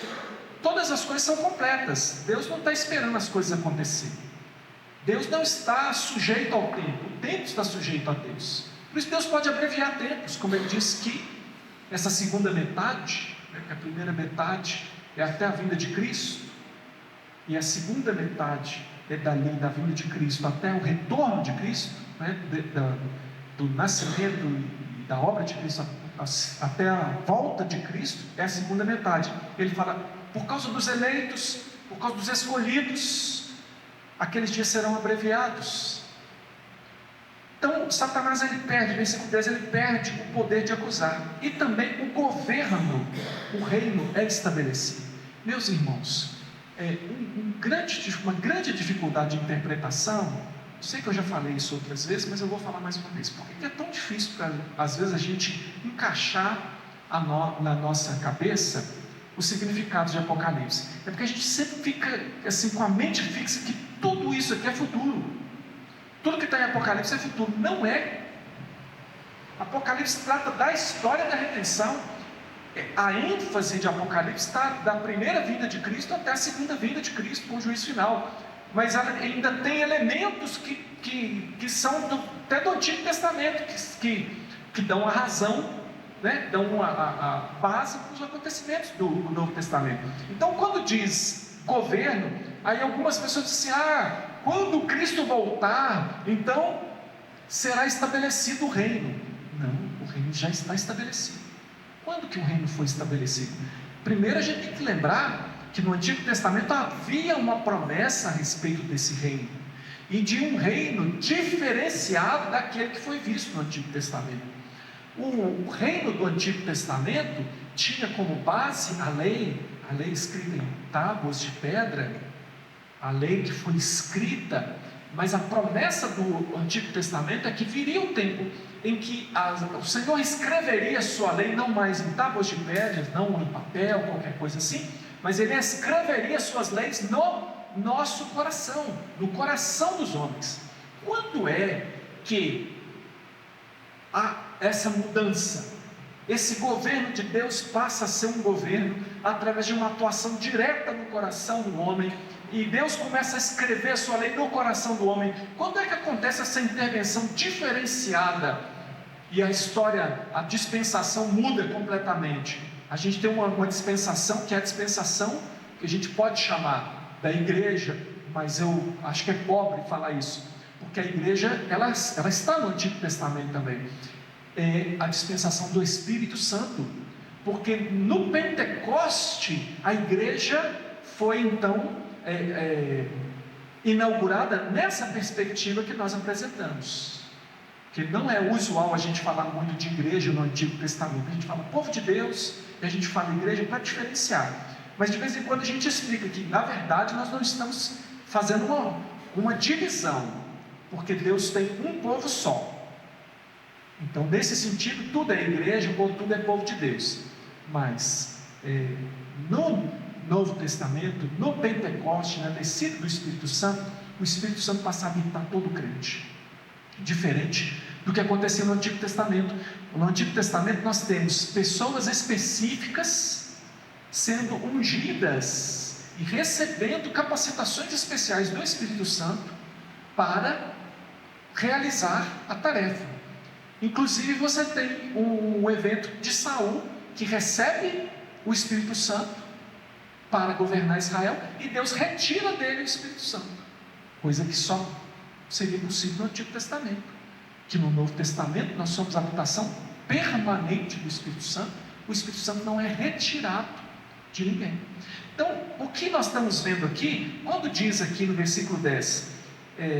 todas as coisas são completas. Deus não está esperando as coisas acontecerem. Deus não está sujeito ao tempo, o tempo está sujeito a Deus. Por isso Deus pode abreviar tempos, como ele disse que essa segunda metade, que a primeira metade é até a vinda de Cristo, e a segunda metade é da vinda de Cristo até o retorno de Cristo, do nascimento e da obra de Cristo até a volta de Cristo, é a segunda metade. Ele fala: por causa dos eleitos, por causa dos escolhidos, aqueles dias serão abreviados. Então Satanás versículo 10, ele perde o poder de acusar, e também o governo, o reino é estabelecido. Meus irmãos, uma grande dificuldade de interpretação. Sei que eu já falei isso outras vezes, mas eu vou falar mais uma vez. Por que é tão difícil, às vezes, a gente encaixar na nossa cabeça os significados de Apocalipse. É porque a gente sempre fica assim com a mente fixa que tudo isso aqui é futuro. Tudo que está em Apocalipse é futuro. Não é. Apocalipse trata da história da redenção. A ênfase de Apocalipse está da primeira vinda de Cristo até a segunda vinda de Cristo, com o juízo final. Mas ela ainda tem elementos que são até do Antigo Testamento, que dão a razão, né? Dão a base para os acontecimentos do Novo Testamento. Então, quando diz governo, aí algumas pessoas dizem assim: quando Cristo voltar, então será estabelecido o reino. Não, o reino já está estabelecido. Quando que o reino foi estabelecido? Primeiro a gente tem que lembrar que no Antigo Testamento havia uma promessa a respeito desse reino, e de um reino diferenciado daquele que foi visto no Antigo Testamento. O reino do Antigo Testamento tinha como base a lei escrita em tábuas de pedra, a lei que foi escrita, mas a promessa do Antigo Testamento é que viria um tempo em que o Senhor escreveria a sua lei não mais em tábuas de pedra, não em papel, qualquer coisa assim, mas Ele escreveria suas leis no nosso coração, no coração dos homens. Quando é que há essa mudança? Esse governo de Deus passa a ser um governo através de uma atuação direta no coração do homem, e Deus começa a escrever a sua lei no coração do homem. Quando é que acontece essa intervenção diferenciada e a história, a dispensação muda completamente? A gente tem uma dispensação que é a dispensação que a gente pode chamar da igreja, mas eu acho que é pobre falar isso, porque a igreja ela está no Antigo Testamento também. É a dispensação do Espírito Santo, porque no Pentecoste a igreja foi então inaugurada nessa perspectiva que nós apresentamos, que não é usual a gente falar muito de igreja no Antigo Testamento. A gente fala povo de Deus e a gente fala igreja para diferenciar, mas de vez em quando a gente explica que na verdade nós não estamos fazendo uma divisão, porque Deus tem um povo só. Então, nesse sentido, tudo é igreja, ou tudo é povo de Deus. Mas no Novo Testamento, no Pentecoste, na descida do Espírito Santo, o Espírito Santo passa a habitar todo crente, diferente do que aconteceu no Antigo Testamento. No Antigo Testamento nós temos pessoas específicas sendo ungidas e recebendo capacitações especiais do Espírito Santo para realizar a tarefa. Inclusive você tem um evento de Saul, que recebe o Espírito Santo para governar Israel, e Deus retira dele o Espírito Santo, coisa que só seria possível no Antigo Testamento. Que no Novo Testamento nós somos a habitação permanente do Espírito Santo. O Espírito Santo não é retirado de ninguém. Então, o que nós estamos vendo aqui, quando diz aqui no versículo 10,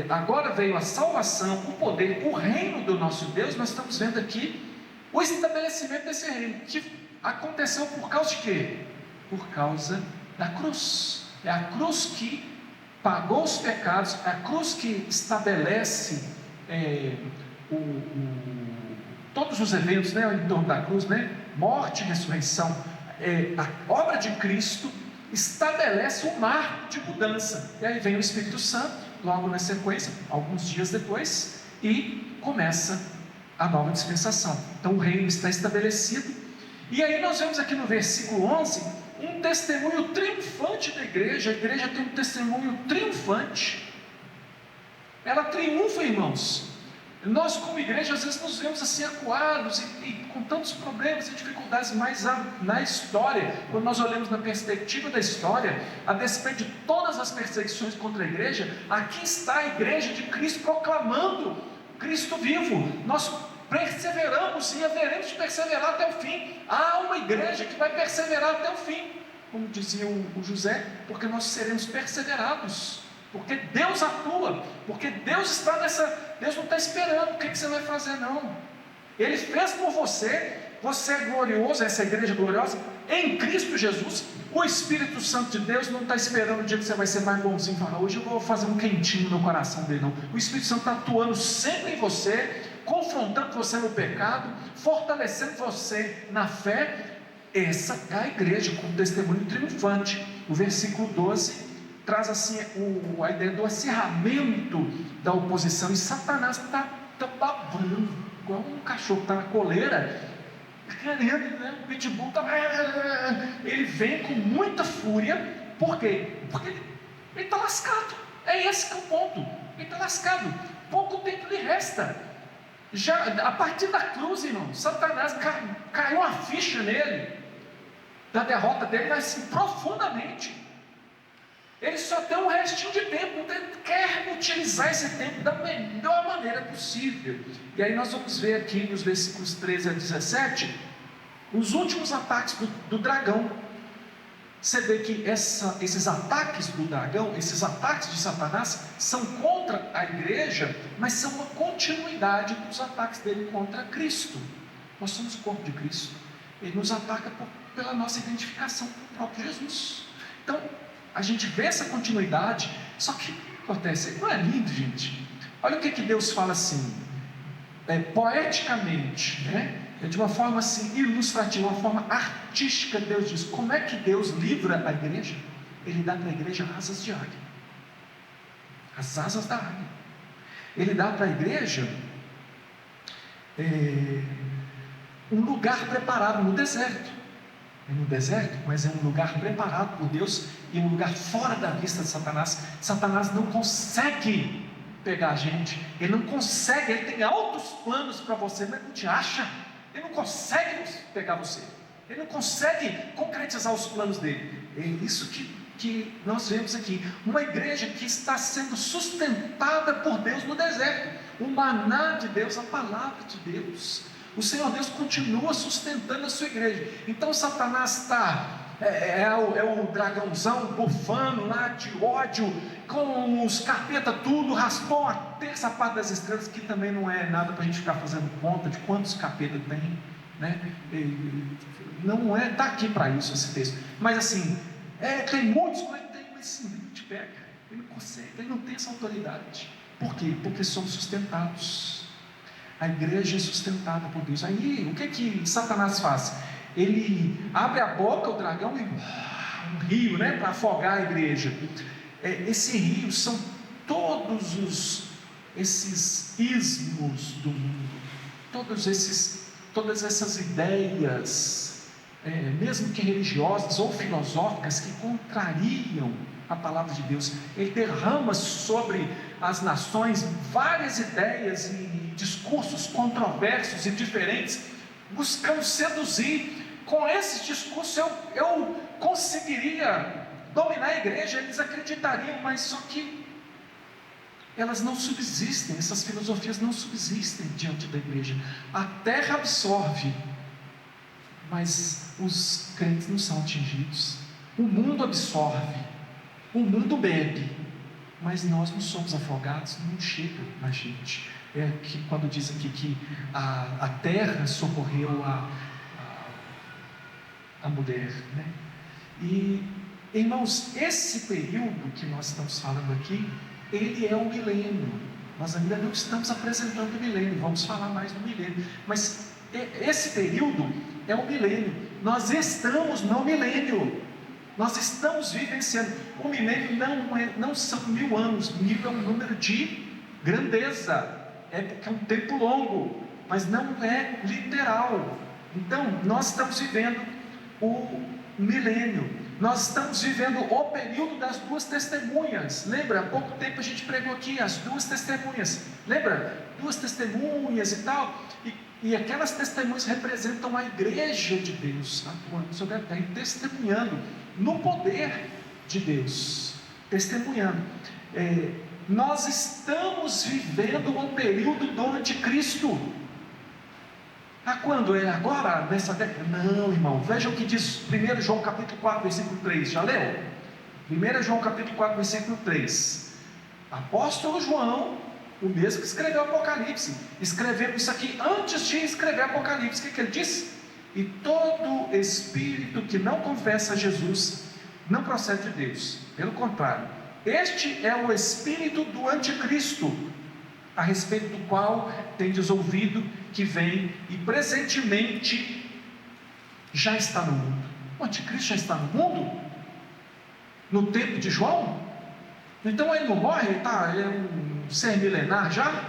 agora veio a salvação, o poder, o reino do nosso Deus, nós estamos vendo aqui o estabelecimento desse reino, que aconteceu por causa de quê? Por causa da cruz. É a cruz que pagou os pecados, é a cruz que estabelece todos os eventos, né, em torno da cruz, né? Morte e ressurreição. A obra de Cristo estabelece um marco de mudança, e aí vem o Espírito Santo logo na sequência, alguns dias depois, e começa a nova dispensação. Então o reino está estabelecido, e aí nós vemos aqui no versículo 11 um testemunho triunfante da igreja. A igreja tem um testemunho triunfante, ela triunfa, irmãos. Nós como igreja às vezes nos vemos assim acuados e com tantos problemas e dificuldades, mas na história, quando nós olhamos na perspectiva da história, a despeito de todas as perseguições contra a igreja, aqui está a igreja de Cristo proclamando Cristo vivo. Nós perseveramos e haveremos de perseverar até o fim. Há uma igreja que vai perseverar até o fim, como dizia o José, porque nós seremos perseverados, porque Deus atua, porque Deus está Deus não está esperando o que você vai fazer, não. Ele fez por você. Você é glorioso, essa igreja gloriosa em Cristo Jesus. O Espírito Santo de Deus não está esperando o dia que você vai ser mais bonzinho, falar, hoje eu vou fazer um quentinho no coração dele, não. O Espírito Santo está atuando sempre em você, confrontando você no pecado, fortalecendo você na fé, Essa é a igreja com testemunho triunfante. O versículo 12 traz assim a ideia do acirramento da oposição, e Satanás está babando, igual um cachorro que está na coleira, querendo, né? O pitbull está. Ele vem com muita fúria. Por quê? Porque ele está lascado. É esse que é o ponto. Ele está lascado. Pouco tempo lhe resta. Já a partir da cruz, irmão, Satanás caiu a ficha nele, da derrota dele, mas assim, profundamente. Ele só tem um restinho de tempo, então ele quer utilizar esse tempo da melhor maneira possível. E aí nós vamos ver aqui nos versículos 13 a 17, os últimos ataques do dragão. Você vê que esses ataques do dragão, esses ataques de Satanás, são contra a igreja, mas são uma continuidade dos ataques dele contra Cristo. Nós somos o corpo de Cristo. Ele nos ataca pela nossa identificação com o próprio Jesus. Então, a gente vê essa continuidade. Só que o que acontece? Não é lindo, gente? Olha o que Deus fala assim, poeticamente, né? De uma forma assim ilustrativa, uma forma artística. Deus diz: como é que Deus livra a igreja? Ele dá para a igreja asas de águia, as asas da águia. Ele dá para a igreja um lugar preparado no deserto. É no deserto, mas é um lugar preparado por Deus, e um lugar fora da vista de Satanás. Satanás não consegue pegar a gente, ele não consegue, ele tem altos planos para você, mas não te acha. Ele não consegue pegar você, ele não consegue concretizar os planos dele. É isso que nós vemos aqui, uma igreja que está sendo sustentada por Deus no deserto, o maná de Deus, a palavra de Deus. O Senhor Deus continua sustentando a sua igreja. Então Satanás está, o dragãozão bufando lá de ódio, com os capeta tudo, raspou a terça parte das estrelas, que também não é nada para a gente ficar fazendo conta de quantos capeta tem, né? Não está aqui para isso esse texto, mas assim, tem muitos, mas assim, ele te pega, ele não consegue, ele não tem essa autoridade. Por quê? Porque somos sustentados. A igreja é sustentada por Deus. Aí, o que Satanás faz? Ele abre a boca, o dragão, e um rio, né, para afogar a igreja. Esse rio são todos esses ismos do mundo, todas essas ideias, mesmo que religiosas ou filosóficas, que contrariam a palavra de Deus. Ele derrama sobre as nações várias ideias e discursos controversos e diferentes, buscando seduzir. Com esses discursos eu conseguiria dominar a igreja, eles acreditariam, mas só que elas não subsistem, essas filosofias não subsistem diante da igreja. A terra absorve, mas os crentes não são atingidos. O mundo absorve, o mundo bebe, mas nós não somos afogados, não chega na gente. Que quando diz aqui que a terra socorreu a mulher, né? E, irmãos, esse período que nós estamos falando aqui, ele é o milênio. Nós ainda não estamos apresentando o milênio, vamos falar mais do milênio, mas esse período é o milênio. Nós estamos no milênio, nós estamos vivenciando. O milênio não são 1000 anos, 1000 é um número de grandeza, porque é um tempo longo, mas não é literal. Então, nós estamos vivendo o milênio, nós estamos vivendo o período das 2 testemunhas. Lembra? Há pouco tempo a gente pregou aqui as 2 testemunhas. Lembra? 2 testemunhas e tal. E aquelas testemunhas representam a igreja de Deus, atuando sobre a terra, testemunhando no poder de Deus, testemunhando. Nós estamos vivendo um período do anticristo. Quando? Agora? Nessa década? Não, irmão. Veja o que diz 1 João capítulo 4, versículo 3. Já leu? 1 João capítulo 4, versículo 3. Apóstolo João, o mesmo que escreveu Apocalipse, escreveu isso aqui antes de escrever Apocalipse. O que ele disse? E todo espírito que não confessa Jesus não procede de Deus. Pelo contrário, este é o espírito do anticristo, a respeito do qual tendes ouvido que vem e presentemente já está no mundo. O anticristo já está no mundo? No tempo de João? Então ele não morre, ele é um ser milenar já?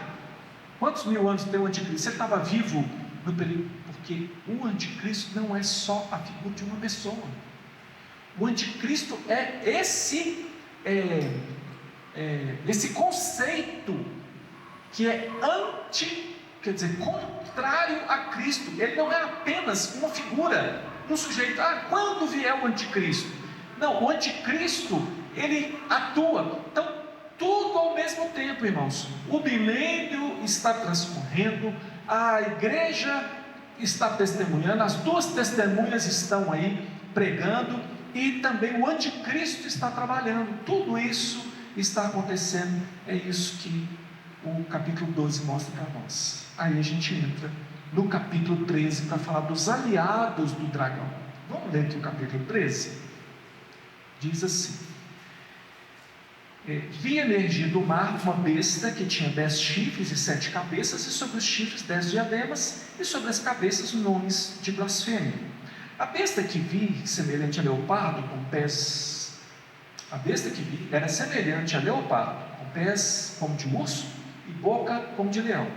Quantos mil anos tem o anticristo? Ele estava vivo no período, porque o anticristo não é só a figura de uma pessoa. O anticristo é esse conceito que é quer dizer, contrário a Cristo. Ele não é apenas uma figura, um sujeito. Quando vier o anticristo? Não, o anticristo, ele atua. Então, tudo ao mesmo tempo, irmãos. O milênio está transcorrendo, a igreja está testemunhando, as duas testemunhas estão aí pregando, e também o anticristo está trabalhando. Tudo isso está acontecendo. É isso que o capítulo 12 mostra para nós. Aí a gente entra no capítulo 13 para falar dos aliados do dragão. Vamos ler aqui o capítulo 13? Diz assim: vi emergir do mar uma besta que tinha 10 chifres e 7 cabeças, e sobre os chifres 10 diademas, e sobre as cabeças nomes de blasfêmia. A besta que vi, semelhante a leopardo, com pés. A besta que vi era semelhante a leopardo, com pés como de urso e boca como de leão.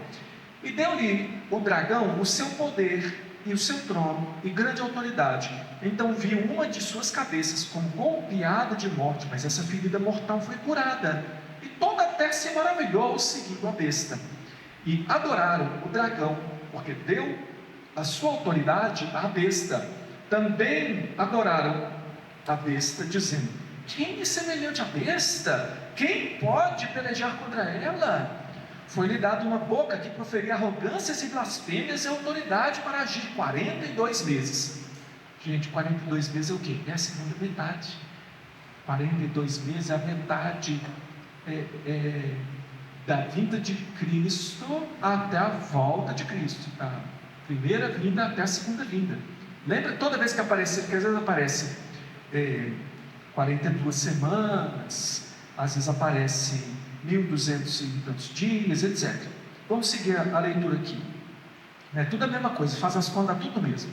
E deu-lhe o dragão o seu poder e o seu trono e grande autoridade. Então viu uma de suas cabeças como golpeada de morte, mas essa ferida mortal foi curada. E toda a terra se maravilhou seguindo a besta. E adoraram o dragão, porque deu a sua autoridade à besta. Também adoraram a besta, dizendo: quem é semelhante à besta? Quem pode pelejar contra ela? Foi-lhe dada uma boca que proferia arrogâncias e blasfêmias e autoridade para agir 42 meses. Gente, 42 meses é o quê? É a segunda metade. 42 meses é a metade da vinda de Cristo até a volta de Cristo. Da primeira vinda até a segunda vinda. Lembra toda vez que aparece, porque às vezes aparece 42 semanas, às vezes aparece 1200 e tantos dias, etc. Vamos seguir a leitura aqui. É tudo a mesma coisa, faz as contas, dá tudo mesmo.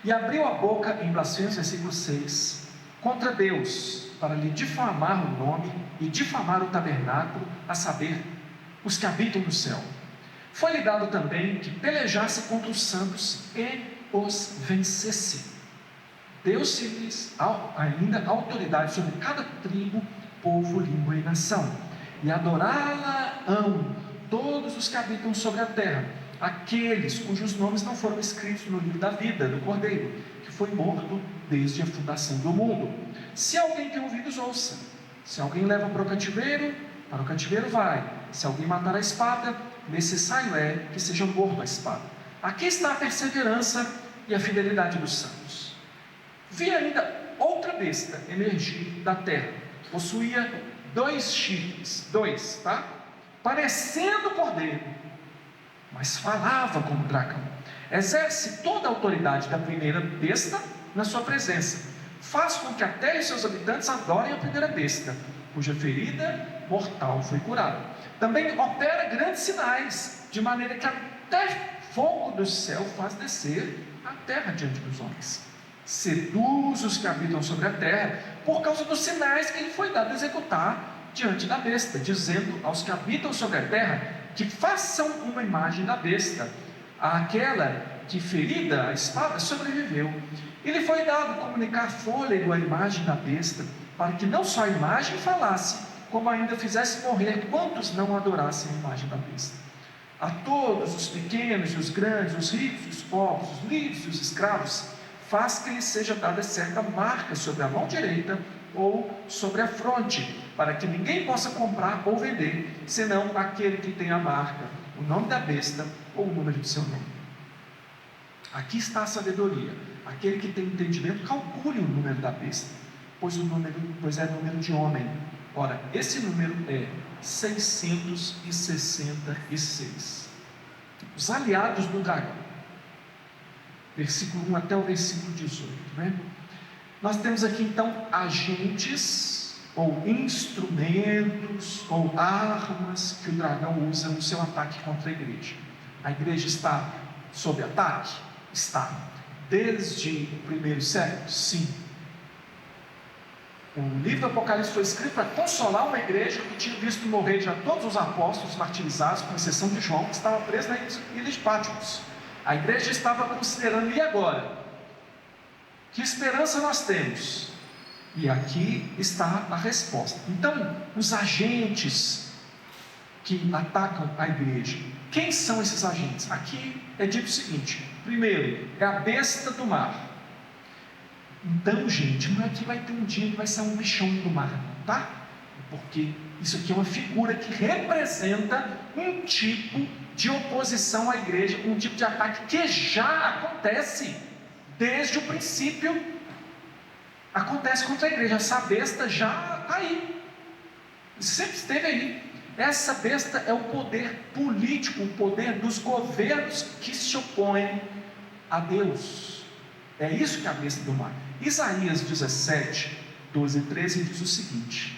E abriu a boca em blasfêmia, versículo 6, contra Deus, para lhe difamar o nome e difamar o tabernáculo, a saber, os que habitam no céu. Foi-lhe dado também que pelejasse contra os santos e os vencesse. Deu-se-lhes ainda autoridade sobre cada tribo, povo, língua e nação. E adorá-la-ão todos os que habitam sobre a terra, aqueles cujos nomes não foram escritos no livro da vida do Cordeiro, que foi morto desde a fundação do mundo. Se alguém tem ouvidos, ouça. Se alguém leva para o cativeiro vai. Se alguém matar a espada, necessário é que seja morto a espada. Aqui está a perseverança e a fidelidade dos santos. Vi ainda outra besta emergir da terra. Possuía 2 chifres, parecendo cordeiro, mas falava como dragão. Exerce toda a autoridade da primeira besta na sua presença. Faz com que a terra e seus habitantes adorem a primeira besta, cuja ferida mortal foi curada. Também opera grandes sinais, de maneira que até fogo do céu faz descer a terra diante dos homens. Seduz os que habitam sobre a terra, por causa dos sinais que ele foi dado a executar diante da besta, dizendo aos que habitam sobre a terra que façam uma imagem da besta, àquela que, ferida a espada, sobreviveu. Ele foi dado comunicar fôlego à imagem da besta, para que não só a imagem falasse, como ainda fizesse morrer quantos não adorassem a imagem da besta. A todos, os pequenos e os grandes, os ricos e os pobres, os livres e os escravos, faz que lhes seja dada certa marca sobre a mão direita ou sobre a fronte, para que ninguém possa comprar ou vender, senão aquele que tem a marca, o nome da besta ou o número de seu nome. Aqui está a sabedoria. Aquele que tem entendimento, calcule o número da besta, pois é número de homem. Ora, esse número é 666. Os aliados do dragão. Versículo 1 até o versículo 18, né? Nós temos aqui então agentes, ou instrumentos, ou armas que o dragão usa no seu ataque contra a igreja. A igreja está sob ataque? Está. desde o primeiro século? Sim. O livro do Apocalipse foi escrito para consolar uma igreja que tinha visto morrer já todos os apóstolos martirizados, com exceção de João, que estava preso na ilha de Patmos. A igreja estava considerando, e agora? Que esperança nós temos? E aqui está a resposta. Então, os agentes que atacam a igreja, quem são esses agentes? Aqui é dito o seguinte: primeiro, é a besta do mar. Então, gente, não é que vai ter um dia que vai sair um bichão do mar, tá? Porque isso aqui é uma figura que representa um tipo de oposição à igreja, um tipo de ataque que já acontece desde o princípio. Acontece contra a igreja. Essa besta já está aí, sempre esteve aí. Essa besta é o poder político, o poder dos governos que se opõem a Deus. É isso que é a besta do mar. Isaías 17, 12 e 13 diz o seguinte: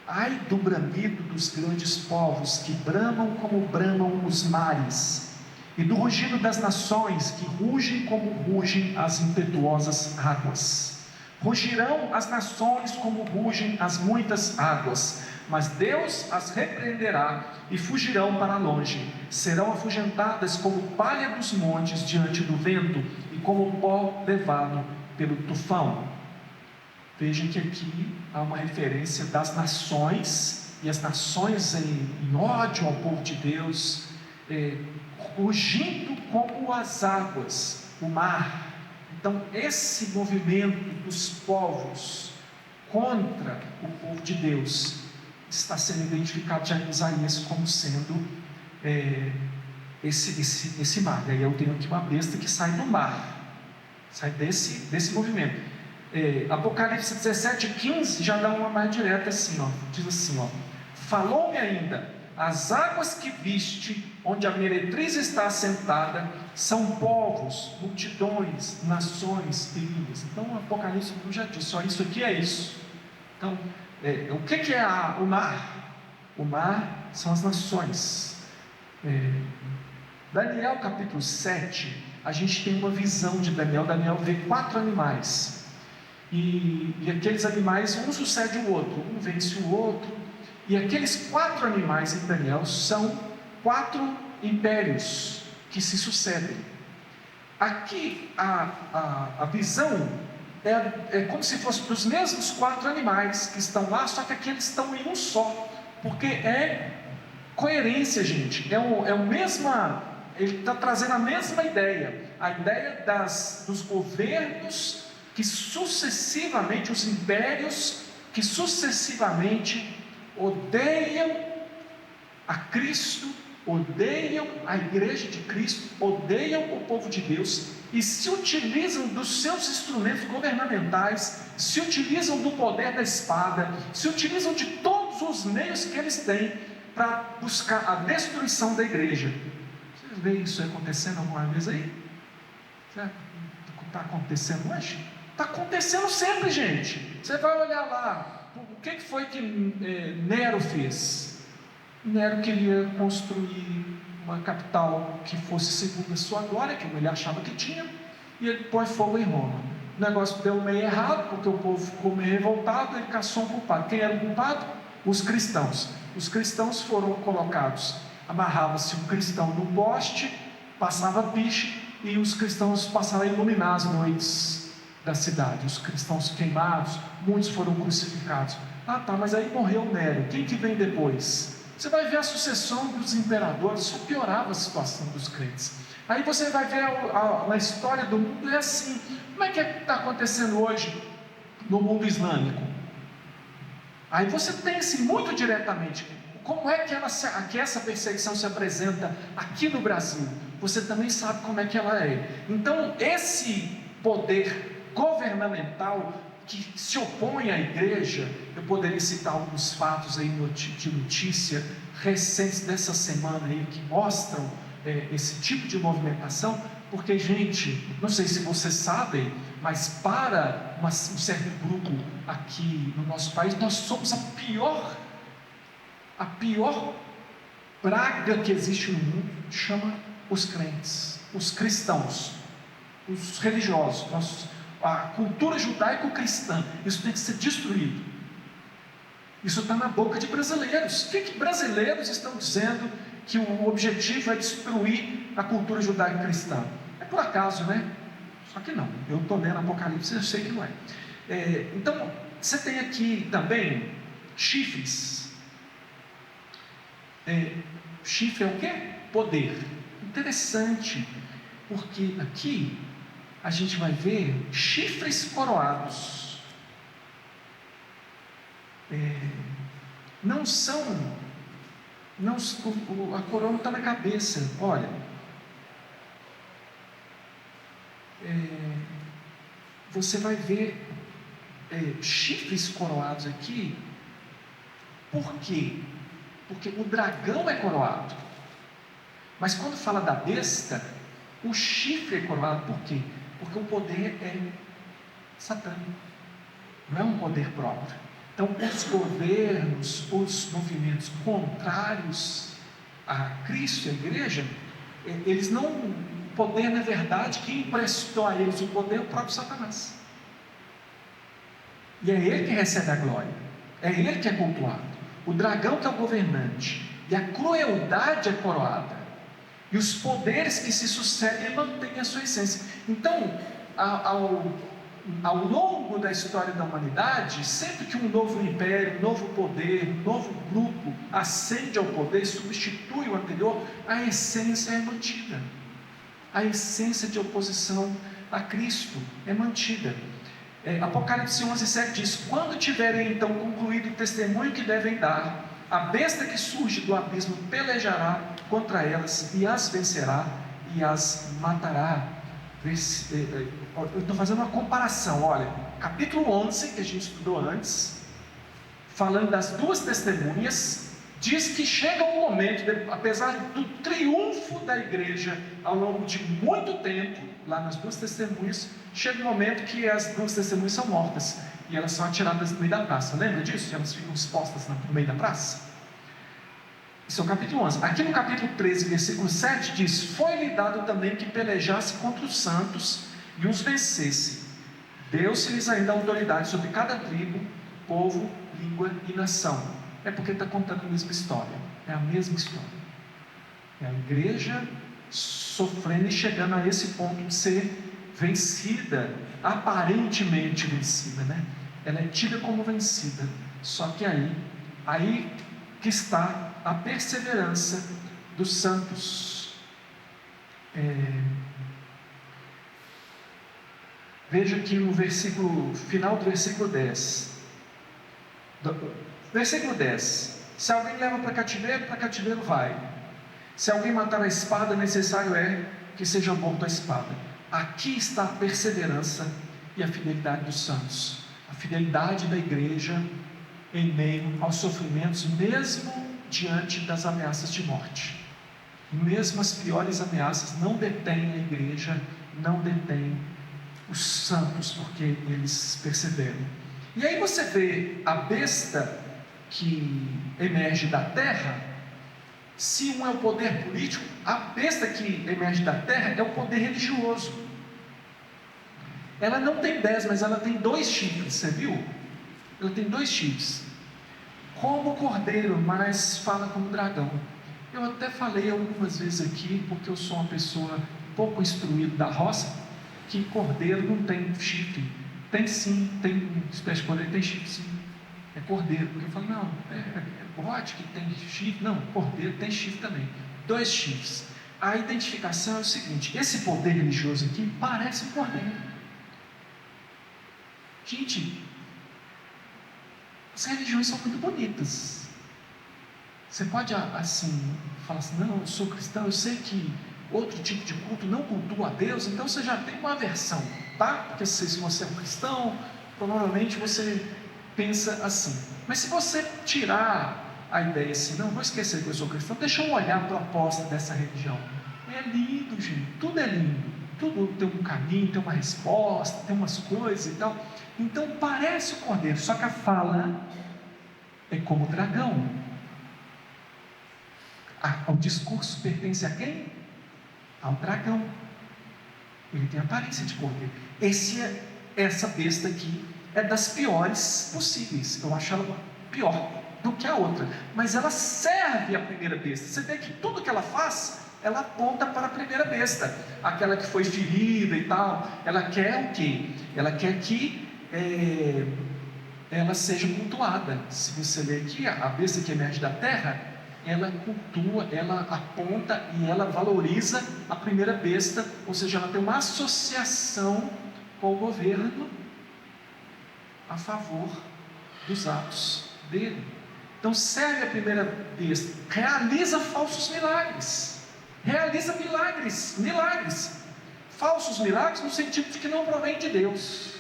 ai do bramido dos grandes povos que bramam como bramam os mares, e do rugido das nações que rugem como rugem as impetuosas águas. Rugirão as nações como rugem as muitas águas, mas Deus as repreenderá e fugirão para longe. Serão afugentadas como palha dos montes diante do vento e como pó levado pelo tufão. Vejam que aqui há uma referência das nações, e as nações em ódio ao povo de Deus, rugindo como as águas, o mar. Então esse movimento dos povos contra o povo de Deus está sendo identificado já em Isaías como sendo esse mar. E aí eu tenho aqui uma besta que sai do mar, sai desse movimento. Apocalipse 17, 15 já dá uma mais direta assim, ó, diz assim, ó: falou-me ainda, as águas que viste, onde a meretriz está assentada, são povos, multidões, nações e línguas. Então o Apocalipse já disse, só isso aqui é isso. Então, o que é o mar? O mar são as nações. Daniel capítulo 7, a gente tem uma visão de Daniel. Daniel vê 4 animais, e aqueles animais, um sucede o outro, um vence o outro, e aqueles 4 animais em Daniel são 4 impérios que se sucedem. Aqui a visão é como se fosse dos mesmos 4 animais que estão lá, só que aqui eles estão em um só, porque é coerência, gente. Ele está trazendo a mesma ideia, a ideia dos governos que sucessivamente, os impérios que sucessivamente odeiam a Cristo, odeiam a igreja de Cristo, odeiam o povo de Deus e se utilizam dos seus instrumentos governamentais, se utilizam do poder da espada, se utilizam de todos os meios que eles têm para buscar a destruição da igreja. Vocês veem isso acontecendo alguma vez aí? Está acontecendo hoje? Está acontecendo sempre, gente. Você vai olhar lá, o que foi que Nero fez? Nero queria construir uma capital que fosse segundo a sua glória, que ele achava que tinha, e ele põe fogo em Roma. O negócio deu meio errado, porque o povo ficou meio revoltado, ele caçou um culpado. Quem era o culpado? Os cristãos. Os cristãos foram colocados, amarrava-se um cristão no poste, passava piche, e os cristãos passavam a iluminar as noites da cidade. Os cristãos queimados, muitos foram crucificados. Ah tá, mas aí morreu Nero. Quem que vem depois? Você vai ver a sucessão dos imperadores, só piorava a situação dos crentes. Aí você vai ver a história do mundo, é assim. Como é que está acontecendo hoje no mundo islâmico? Aí você pense muito diretamente, como é que essa perseguição se apresenta aqui no Brasil? Você também sabe como é que ela é. Então esse poder governamental que se opõe à igreja, eu poderia citar alguns fatos aí de notícia recentes dessa semana aí que mostram esse tipo de movimentação, porque, gente, não sei se vocês sabem, mas para um certo grupo aqui no nosso país, nós somos a pior praga que existe no mundo, chama os crentes, os cristãos. os religiosos, a cultura judaico-cristã. Isso tem que ser destruído. Isso está na boca de brasileiros. O que brasileiros estão dizendo que o objetivo é destruir a cultura judaico-cristã? É por acaso, né? Só que não. Eu estou lendo Apocalipse, eu sei que não é. Então, você tem aqui também chifres. Chifre é o quê? Poder. Interessante, porque aqui a gente vai ver chifres coroados. A coroa não está na cabeça. Olha, você vai ver chifres coroados aqui. Por quê? Porque o dragão é coroado. Mas quando fala da besta, o chifre é coroado. Por quê? Porque o poder é satânico, não é um poder próprio. Então, os governos, os movimentos contrários a Cristo e a igreja, eles não. O poder, na verdade, quem emprestou a eles o poder é o próprio Satanás. E é ele que recebe a glória, é ele que é cultuado. O dragão que é o governante, e a crueldade é coroada, e os poderes que se sucedem mantêm a sua essência. Então, ao longo da história da humanidade, sempre que um novo império, um novo poder, um novo grupo ascende ao poder, substitui o anterior, a essência é mantida. A essência de oposição a Cristo é mantida. Apocalipse 11:7 diz: quando tiverem então concluído o testemunho que devem dar, a besta que surge do abismo pelejará contra elas e as vencerá e as matará. Eu estou fazendo uma comparação. Olha, capítulo 11 que a gente estudou antes, falando das duas testemunhas, diz que chega um momento, apesar do triunfo da igreja ao longo de muito tempo, lá nas duas testemunhas, chega um momento que as duas testemunhas são mortas e elas são atiradas no meio da praça. Lembra disso? Elas ficam expostas no meio da praça. Isso é o capítulo 11. Aqui no capítulo 13, versículo 7 diz: foi-lhe dado também que pelejasse contra os santos e os vencesse. Deu-se-lhes ainda autoridade sobre cada tribo, povo, língua e nação. É porque está contando a mesma história. É a mesma história. É a igreja sofrendo e chegando a esse ponto de ser vencida, aparentemente vencida, né? Ela é tida como vencida. Só que aí que está a perseverança dos santos. Veja aqui no final do versículo 10. Versículo 10: se alguém leva para cativeiro vai. Se alguém matar a espada, necessário é que seja morto a espada. Aqui está a perseverança e a fidelidade dos santos, a fidelidade da igreja em meio aos sofrimentos, mesmo diante das ameaças de morte. Mesmo as piores ameaças não detêm a igreja, não detêm os santos, porque eles perseveram. E aí você vê a besta que emerge da terra. Se um é o poder político, a besta que emerge da terra é o poder religioso. Ela não tem 10, mas ela tem 2 chifres, você viu? Ela tem 2 chifres. Como cordeiro, mas fala como dragão. Eu até falei algumas vezes aqui, porque eu sou uma pessoa pouco instruída da roça, que cordeiro não tem chifre. Tem sim, tem espécie de cordeiro, tem chifre sim. É cordeiro, porque eu falo, não, bode que tem chifre, não, cordeiro tem chifre também, 2 chifres. A identificação é o seguinte: esse poder religioso aqui parece um cordeiro. Gente, as religiões são muito bonitas. Você pode assim falar assim: não, eu sou cristão, eu sei que outro tipo de culto não cultua a Deus, então você já tem uma aversão, tá? Porque se você é um cristão, provavelmente você pensa assim. Mas se você tirar a ideia assim, não, vou esquecer que eu sou cristão, deixa eu olhar a proposta dessa religião. É lindo, gente, tudo é lindo, tudo tem um caminho, tem uma resposta, tem umas coisas e tal. Então parece o cordeiro, só que a fala é como o dragão. O discurso pertence a quem? Ao dragão. Ele tem aparência de cordeiro. Essa besta aqui é das piores possíveis. Eu acho ela pior do que a outra. Mas ela serve a primeira besta. Você vê que tudo que ela faz, ela aponta para a primeira besta. Aquela que foi ferida e tal. Ela quer o quê? Ela quer que ela seja cultuada. Se você ler aqui, a besta que emerge da terra, ela cultua, ela aponta e ela valoriza a primeira besta, ou seja, ela tem uma associação com o governo a favor dos atos dele. Então serve a primeira besta, realiza falsos milagres, milagres, falsos milagres no sentido de que não provém de Deus,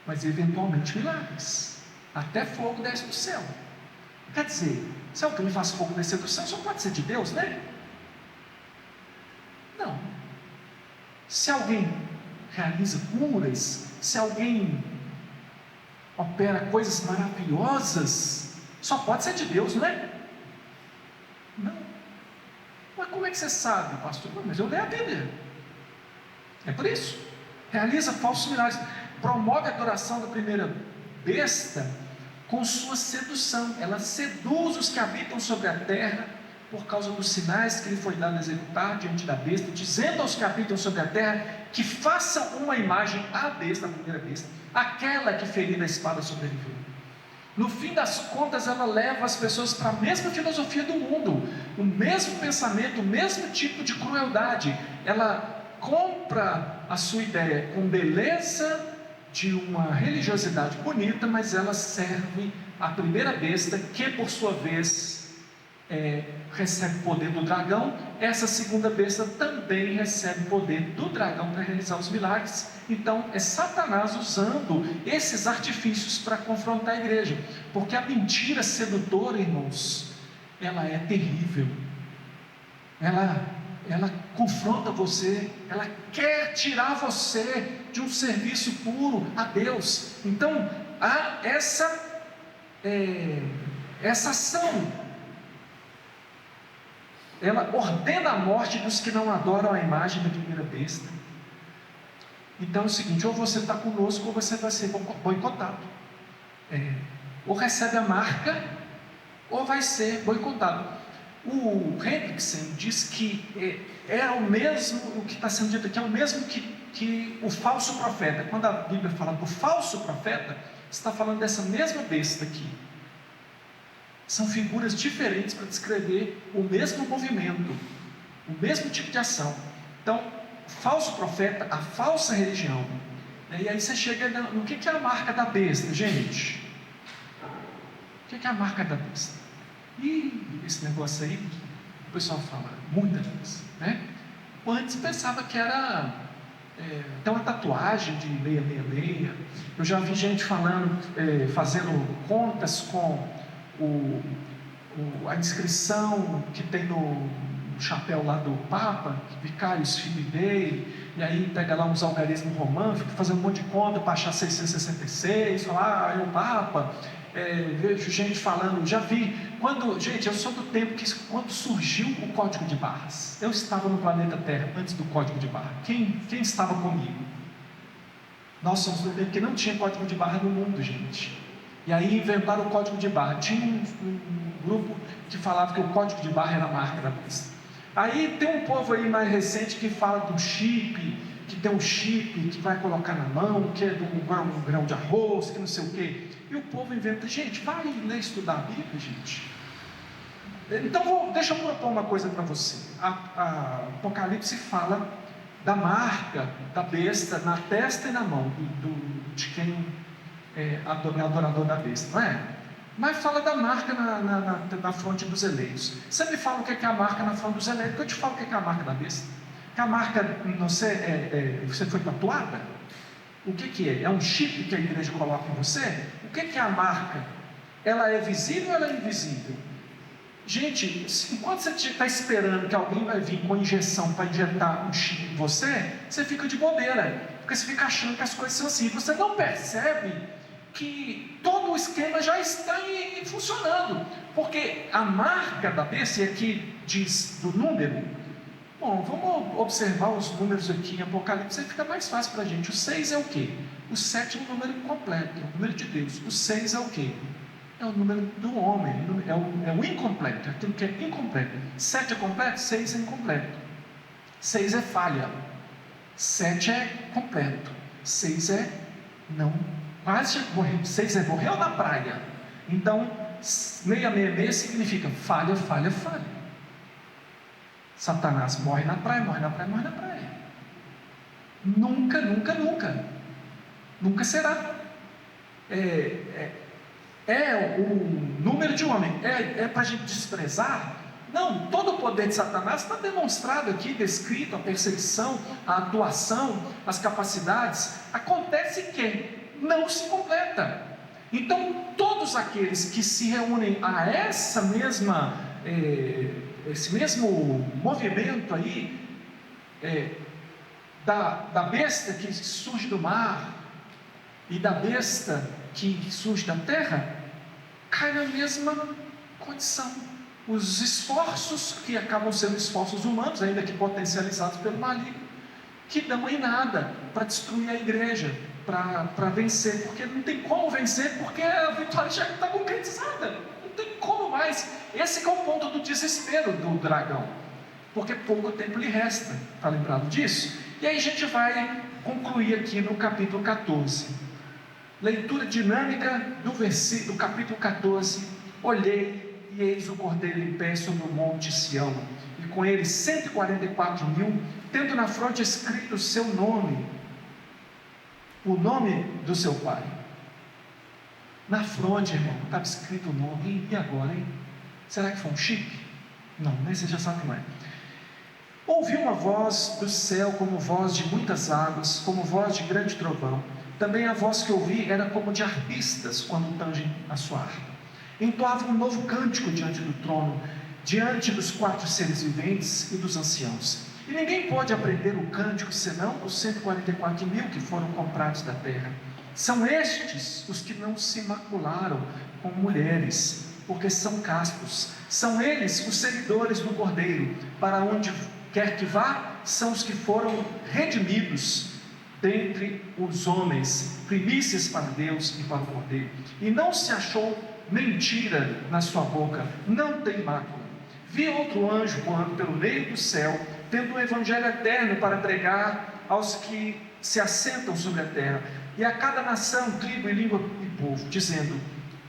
mas eventualmente milagres, até fogo desce do céu. Quer dizer, se alguém faz fogo descer do céu, só pode ser de Deus, né? Não. Se alguém realiza curas, se alguém opera coisas maravilhosas, só pode ser de Deus, não é? Não. Mas como é que você sabe, pastor? Não, mas eu leio a Bíblia. É por isso. Realiza falsos milagres, promove a adoração da primeira besta com sua sedução. Ela seduz os que habitam sobre a terra por causa dos sinais que lhe foi dado a executar diante da besta, dizendo aos que habitam sobre a terra que façam uma imagem à besta, a primeira besta, aquela que feriu a espada sobreviveu. No fim das contas, ela leva as pessoas para a mesma filosofia do mundo, o mesmo pensamento, o mesmo tipo de crueldade. Ela compra a sua ideia com beleza de uma religiosidade bonita, mas ela serve a primeira besta, que por sua vez recebe poder do dragão. Essa segunda besta também recebe poder do dragão para realizar os milagres. Então é Satanás usando esses artifícios para confrontar a igreja, porque a mentira sedutora, irmãos, ela é terrível. Ela confronta você, ela quer tirar você de um serviço puro a Deus. Então há essa ação. Ela ordena a morte dos que não adoram a imagem da primeira besta. Então é o seguinte: ou você está conosco, ou você vai ser boicotado. Ou recebe a marca, ou vai ser boicotado. O Hendrickson diz que é o mesmo, o que está sendo dito aqui é o mesmo que o falso profeta. Quando a Bíblia fala do falso profeta, está falando dessa mesma besta aqui. São figuras diferentes para descrever o mesmo movimento, o mesmo tipo de ação. Então, falso profeta, a falsa religião. E aí você chega no que é a marca da besta, gente? O que é a marca da besta? E esse negócio aí, o pessoal fala muitas vezes, né? Antes pensava que era até uma tatuagem de 666. Eu já vi gente falando, fazendo contas com a inscrição que tem no chapéu lá do Papa, Vicarius Filii Dei, e aí pega lá uns algarismos romanos, fica fazendo um monte de conta para achar 666, falar, é o Papa. Vejo gente falando, já vi, gente, eu sou do tempo que quando surgiu o código de barras, eu estava no planeta Terra antes do código de barra. Quem estava comigo? Nós somos do tempo que não tinha código de barra no mundo, gente. E aí inventaram o código de barra. Tinha um grupo que falava que o código de barra era a marca da besta. Aí tem um povo aí mais recente que fala do chip, que tem um chip que vai colocar na mão, que é de um grão de arroz, que não sei o quê. E o povo inventa, gente, vai ler, estudar a Bíblia, gente. Então deixa eu propor uma coisa para você. A Apocalipse fala da marca da besta na testa e na mão de quem é adorador da besta, não é? Mas fala da marca na fronte dos eleitos. Você me fala o que é a marca na fronte dos eleitos, eu te falo o que é a marca da besta. Que a marca, você foi tatuada? O que é? É um chip que a igreja coloca em você? O que é a marca? Ela é visível ou ela é invisível? Gente, enquanto você está esperando que alguém vai vir com injeção para injetar um chip em você, você fica de bobeira, porque você fica achando que as coisas são assim. Você não percebe que todo o esquema já está funcionando, porque a marca da besta, e aqui diz do número, Bom, vamos observar os números aqui em Apocalipse, aí fica mais fácil para a gente. O 6 é o quê? O 7 é um número completo, é o número de Deus. O 6 é o quê? É o número do homem, é o incompleto, é aquilo que é incompleto. 7 é completo, 6 é incompleto. 6 é falha, 7 é completo, 6 é não, quase morreu, 6 é morreu na praia. Então, 666 significa falha, falha, falha. Satanás morre na praia, morre na praia, morre na praia. Nunca, nunca, nunca. Nunca será. O número de homem. É para a gente desprezar? Não, todo o poder de Satanás está demonstrado aqui, descrito, a perseguição, a atuação, as capacidades. Acontece que não se completa. Então, todos aqueles que se reúnem a esse mesmo movimento aí, da besta que surge do mar e da besta que surge da terra, cai na mesma condição. Os esforços, que acabam sendo esforços humanos, ainda que potencializados pelo maligno, que dão em nada para destruir a igreja, para vencer, porque não tem como vencer, porque a vitória já está concretizada, não tem como mais. Esse é o ponto do desespero do dragão, porque pouco tempo lhe resta. Está lembrado disso? E aí a gente vai concluir aqui no capítulo 14, leitura dinâmica do capítulo 14. Olhei, e eis o Cordeiro em pé sobre o monte Sião, e com ele 144.000, tendo na fronte escrito o seu nome, o nome do seu pai. Na fronte, irmão, estava escrito o nome. E agora, hein? Será que foi um chip? Não, nem você já sabe como é. Ouvi uma voz do céu como voz de muitas águas, como voz de grande trovão. Também a voz que ouvi era como de arpistas quando tangem a sua harpa. Entoava um novo cântico diante do trono, diante dos 4 seres viventes e dos anciãos. E ninguém pode aprender o cântico senão os 144.000 que foram comprados da terra. São estes os que não se macularam com mulheres, porque são castos. São eles os seguidores do Cordeiro. Para onde quer que vá, são os que foram redimidos dentre os homens, primícias para Deus e para o Cordeiro. E não se achou mentira na sua boca, não tem mácula. Vi outro anjo voando pelo meio do céu, tendo um evangelho eterno para pregar aos que se assentam sobre a terra, e a cada nação, tribo e língua e povo, dizendo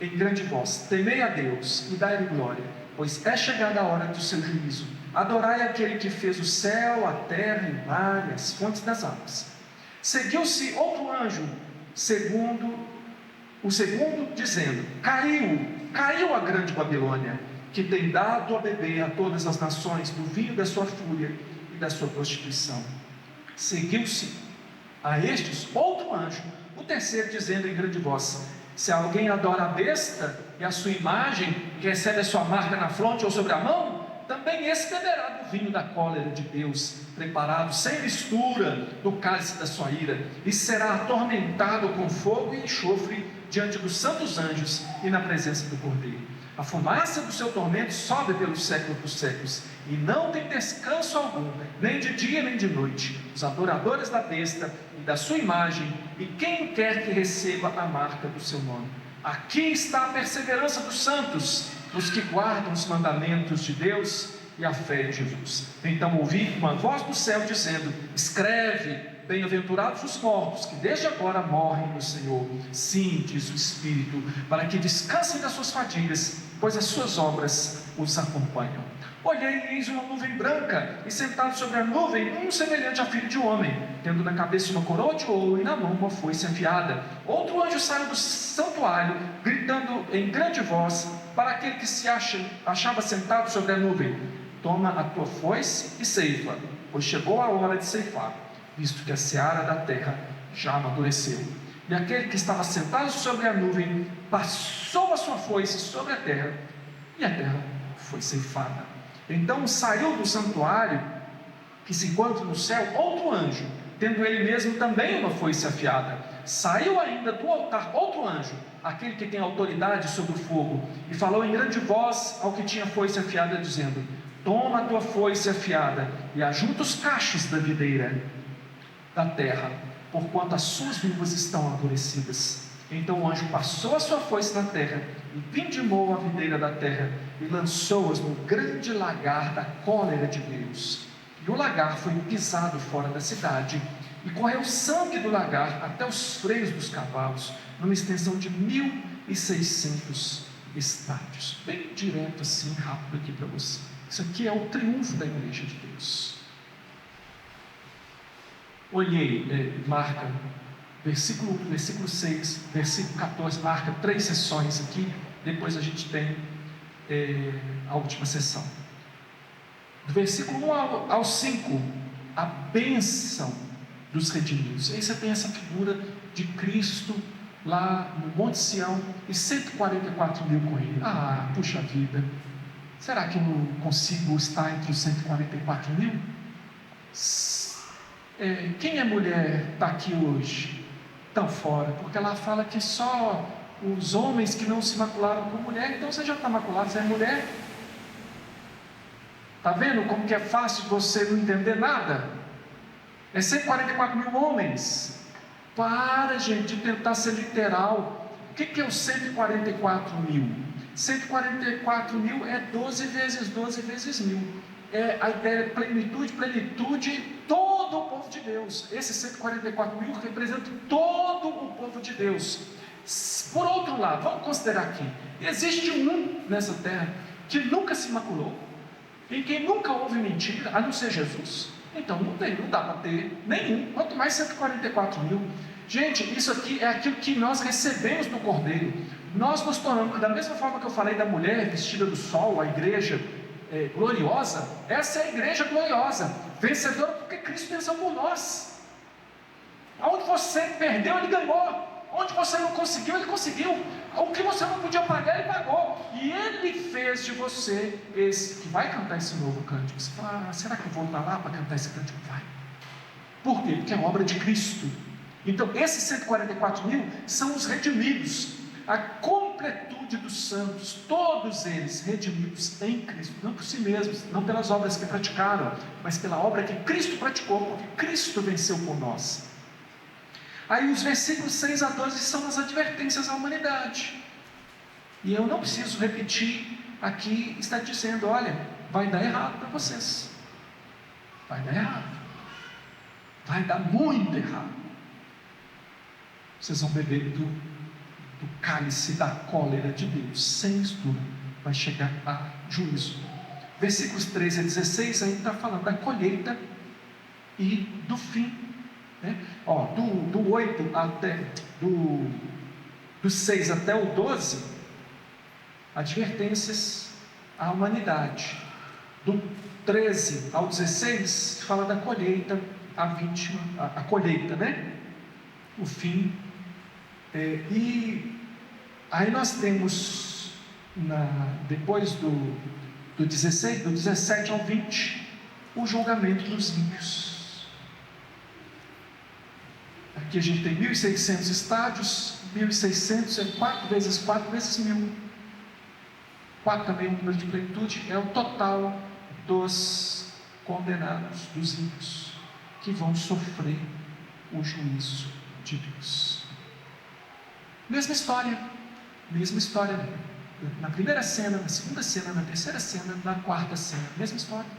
em grande voz: temei a Deus e dai-lhe glória, pois é chegada a hora do seu juízo. Adorai aquele que fez o céu, a terra, o mar e as fontes das águas. Seguiu-se outro anjo, o segundo dizendo: caiu a grande Babilônia, que tem dado a beber a todas as nações do vinho da sua fúria e da sua prostituição. Seguiu-se a estes outro anjo, o terceiro, dizendo em grande voz: se alguém adora a besta e a sua imagem, que recebe a sua marca na fronte ou sobre a mão, também esse beberá do vinho da cólera de Deus, preparado sem mistura do cálice da sua ira, e será atormentado com fogo e enxofre diante dos santos anjos e na presença do Cordeiro. A fumaça do seu tormento sobe pelos séculos dos séculos, e não tem descanso algum, nem de dia nem de noite, os adoradores da besta e da sua imagem, e quem quer que receba a marca do seu nome. Aqui está a perseverança dos santos, os que guardam os mandamentos de Deus e a fé em Jesus. Então ouvi uma voz do céu dizendo: escreve, bem-aventurados os mortos, que desde agora morrem no Senhor. Sim, diz o Espírito, para que descansem das suas fadigas, pois as suas obras os acompanham. Olhei e eis uma nuvem branca, e sentado sobre a nuvem, um semelhante a filho de homem, tendo na cabeça uma coroa de ouro e na mão uma foice afiada. Outro anjo saiu do santuário, gritando em grande voz para aquele que se achava sentado sobre a nuvem: toma a tua foice e ceifa, pois chegou a hora de ceifar, visto que a seara da terra já amadureceu. E aquele que estava sentado sobre a nuvem passou a sua foice sobre a terra, e a terra foi ceifada. Então saiu do santuário, que se encontra no céu, outro anjo, tendo ele mesmo também uma foice afiada. Saiu ainda do altar outro anjo, aquele que tem autoridade sobre o fogo, e falou em grande voz ao que tinha foice afiada, dizendo: toma a tua foice afiada e ajunta os cachos da videira da terra, porquanto as suas uvas estão aborrecidas. Então o anjo passou a sua foice na terra e vindimou a videira da terra e lançou-as no grande lagar da cólera de Deus. E o lagar foi pisado fora da cidade, e correu sangue do lagar até os freios dos cavalos, numa extensão de 1.600 estádios. Bem direto assim, rápido aqui para você. Isso aqui é o triunfo da igreja de Deus. Olhei, marca versículo 6, versículo 14, marca 3 sessões aqui, depois a gente tem a última sessão. Do versículo 1 ao 5, a bênção dos redimidos. Aí você tem essa figura de Cristo lá no Monte Sião e 144 mil com ele. Ah, puxa vida, será que eu consigo estar entre os 144 mil? Quem é mulher está aqui hoje? Estão fora, porque ela fala que só os homens que não se macularam com mulher. Então você já está maculado, você é mulher. Está vendo como que é fácil você não entender nada? É 144 mil homens. Para, gente, de tentar ser literal. O que é os 144 mil? 144 mil é 12 vezes 12 vezes 1000. A ideia de plenitude, todo o povo de Deus. Esses 144 mil representam todo o povo de Deus. Por outro lado, vamos considerar aqui, existe um nessa terra que nunca se maculou, em quem nunca houve mentira, a não ser Jesus. Então não dá para ter nenhum, quanto mais 144 mil. Gente, isso aqui é aquilo que nós recebemos do Cordeiro. Nós nos tornamos, da mesma forma que eu falei da mulher vestida do sol, a igreja gloriosa, essa é a igreja gloriosa, vencedora, porque Cristo venceu por nós. Onde você perdeu, Ele ganhou. Onde você não conseguiu, Ele conseguiu. O que você não podia pagar, Ele pagou. E Ele fez de você esse que vai cantar esse novo cântico. Você fala, será que eu vou lá para cantar esse cântico? Vai. Por quê? Porque é a obra de Cristo. Então, esses 144 mil são os redimidos, a completude dos santos, todos eles redimidos em Cristo, não por si mesmos, não pelas obras que praticaram, mas pela obra que Cristo praticou, porque Cristo venceu por nós. Aí os versículos 6 a 12 são as advertências à humanidade, e eu não preciso repetir aqui, está dizendo, olha, vai dar errado para vocês, vai dar errado, vai dar muito errado. Vocês vão beber do cálice da cólera de Deus, sem mistura, vai chegar a juízo. Versículos 13 a 16 aí está falando da colheita e do fim, né? Do 8 até do 6 até o 12, advertências à humanidade. Do 13 ao 16 fala da colheita, a vítima, a colheita, né? O fim. E aí nós temos, depois do 17 ao 20, o julgamento dos ímpios. Aqui a gente tem 1.600 estádios, 1.600 é 4 vezes 4 vezes 1.000. 4 também é um número de plenitude, é o total dos condenados, dos ímpios, que vão sofrer o juízo de Deus. Mesma história, na primeira cena, na segunda cena, na terceira cena, na quarta cena, mesma história.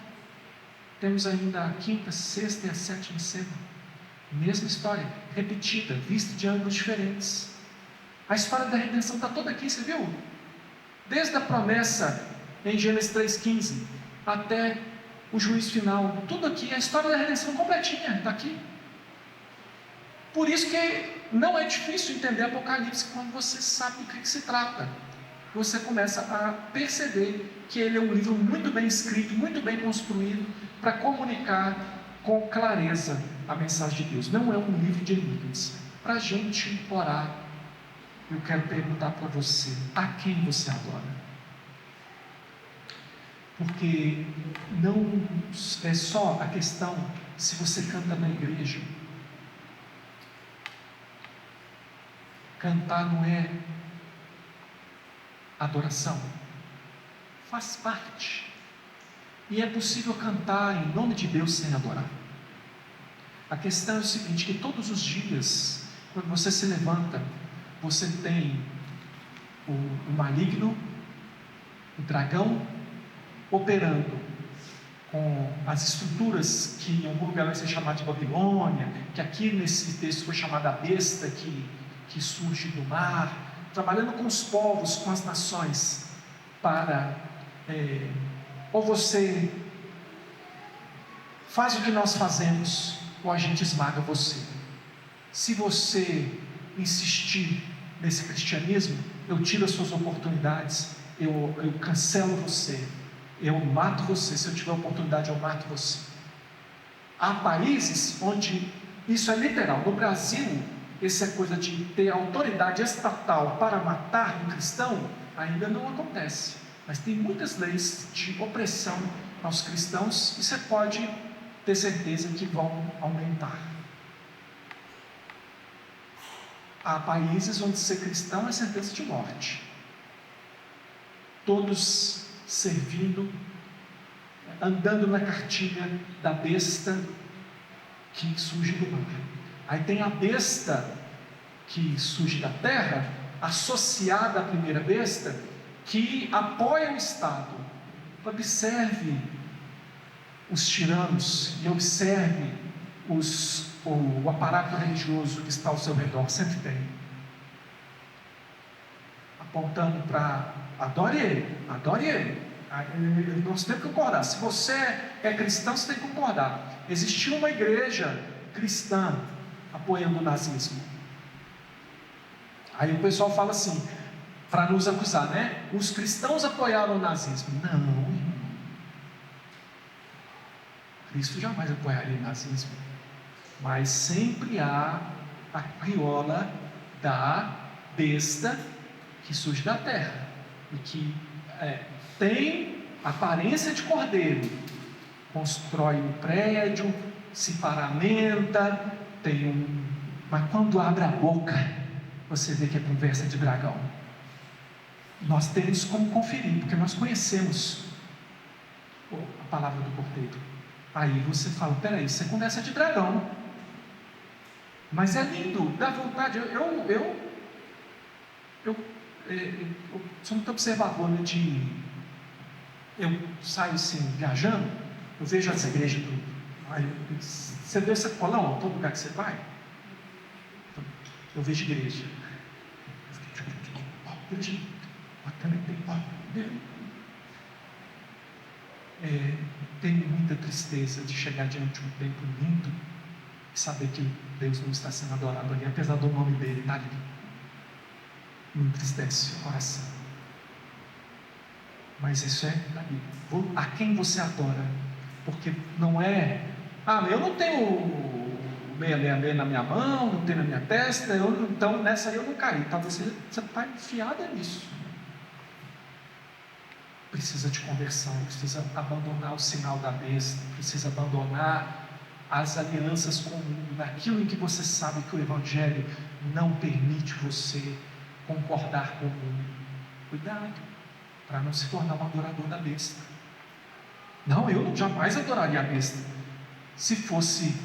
Temos ainda a quinta, sexta e a sétima cena, mesma história, repetida, vista de ângulos diferentes. A história da redenção está toda aqui, você viu? Desde a promessa em Gênesis 3,15 até o juízo final, tudo aqui, a história da redenção completinha está aqui. Por isso que não é difícil entender Apocalipse quando você sabe do que se trata. Você começa a perceber que ele é um livro muito bem escrito, muito bem construído, para comunicar com clareza a mensagem de Deus. Não é um livro de enigmas. Para a gente orar, eu quero perguntar para você, a quem você adora? Porque não é só a questão se você canta na igreja. Cantar não é adoração, faz parte, E é possível cantar em nome de Deus sem adorar. A questão é o seguinte, que todos os dias, quando você se levanta, você tem o maligno, o dragão, operando com as estruturas que em algum lugar vai ser chamada de Babilônia, que aqui nesse texto foi chamada a besta que surge do mar, trabalhando com os povos, com as nações, para ou você faz o que nós fazemos, ou a gente esmaga você. Se você insistir nesse cristianismo, eu tiro as suas oportunidades, eu cancelo você, eu mato você. Se eu tiver oportunidade, eu mato você. Há países onde isso é literal. No Brasil, essa coisa de ter autoridade estatal para matar um cristão ainda não acontece, mas tem muitas leis de opressão aos cristãos, e você pode ter certeza que vão aumentar. Há países onde ser cristão é sentença de morte, todos servindo, andando na cartilha da besta que surge do mar. Aí tem a besta que surge da terra, associada à primeira besta, que apoia o Estado. Observe os tiranos e observe o aparato religioso que está ao seu redor, sempre tem, apontando para adore ele. Nós temos que concordar. Se você é cristão, você tem que concordar. Existiu uma igreja cristã apoiando o nazismo. Aí o pessoal fala assim, para nos acusar, né? Os cristãos apoiaram o nazismo. Não, irmão. Cristo jamais apoiaria o nazismo. Mas sempre há a crioula da besta que surge da terra e que tem aparência de cordeiro, constrói um prédio, se paramenta, mas quando abre a boca, você vê que é conversa de dragão. Nós temos como conferir, porque nós conhecemos a palavra do cordeiro. Aí você fala, peraí, isso é conversa de dragão, mas é lindo, dá vontade. Eu sou muito observador, né, eu saio assim, viajando, eu vejo essa igreja tudo. Aí, você vê essa colão, todo lugar que você vai, eu vejo igreja. Tenho muita tristeza de chegar diante de um templo lindo e saber que Deus não está sendo adorado ali, apesar do nome dele estar ali. Me entristece o coração. Mas isso é ali. A quem você adora? Porque não é, eu não tenho 666 na minha mão, não tenho na minha testa, então nessa aí eu não caí. Talvez você está enfiada nisso. Precisa de conversão, precisa abandonar o sinal da besta, precisa abandonar as alianças com o mundo, naquilo em que você sabe que o Evangelho não permite você concordar com o mundo. Cuidado, para não se tornar um adorador da besta. Não, eu jamais adoraria a besta. Se fosse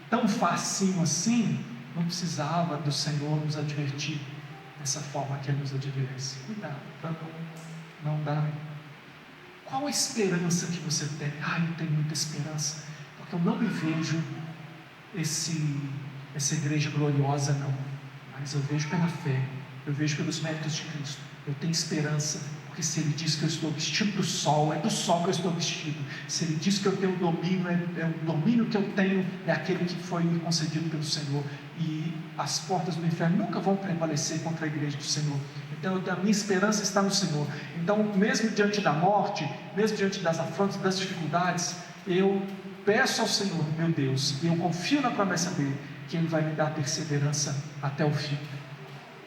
tão facinho assim, não precisava do Senhor nos advertir dessa forma que Ele nos adverse. Cuidado, para não dar. Qual a esperança que você tem? Eu tenho muita esperança, porque eu não me vejo essa igreja gloriosa, não. Mas eu vejo pela fé, eu vejo pelos méritos de Cristo. Eu tenho esperança, porque se Ele diz que eu estou vestido do sol, é do sol que eu estou vestido. Se Ele diz que eu tenho domínio, é o domínio que eu tenho, é aquele que foi me concedido pelo Senhor. E as portas do inferno nunca vão prevalecer contra a igreja do Senhor. Então a minha esperança está no Senhor. Então, mesmo diante da morte, mesmo diante das afrontas, das dificuldades, eu peço ao Senhor, meu Deus, e eu confio na promessa dEle, que Ele vai me dar perseverança até o fim.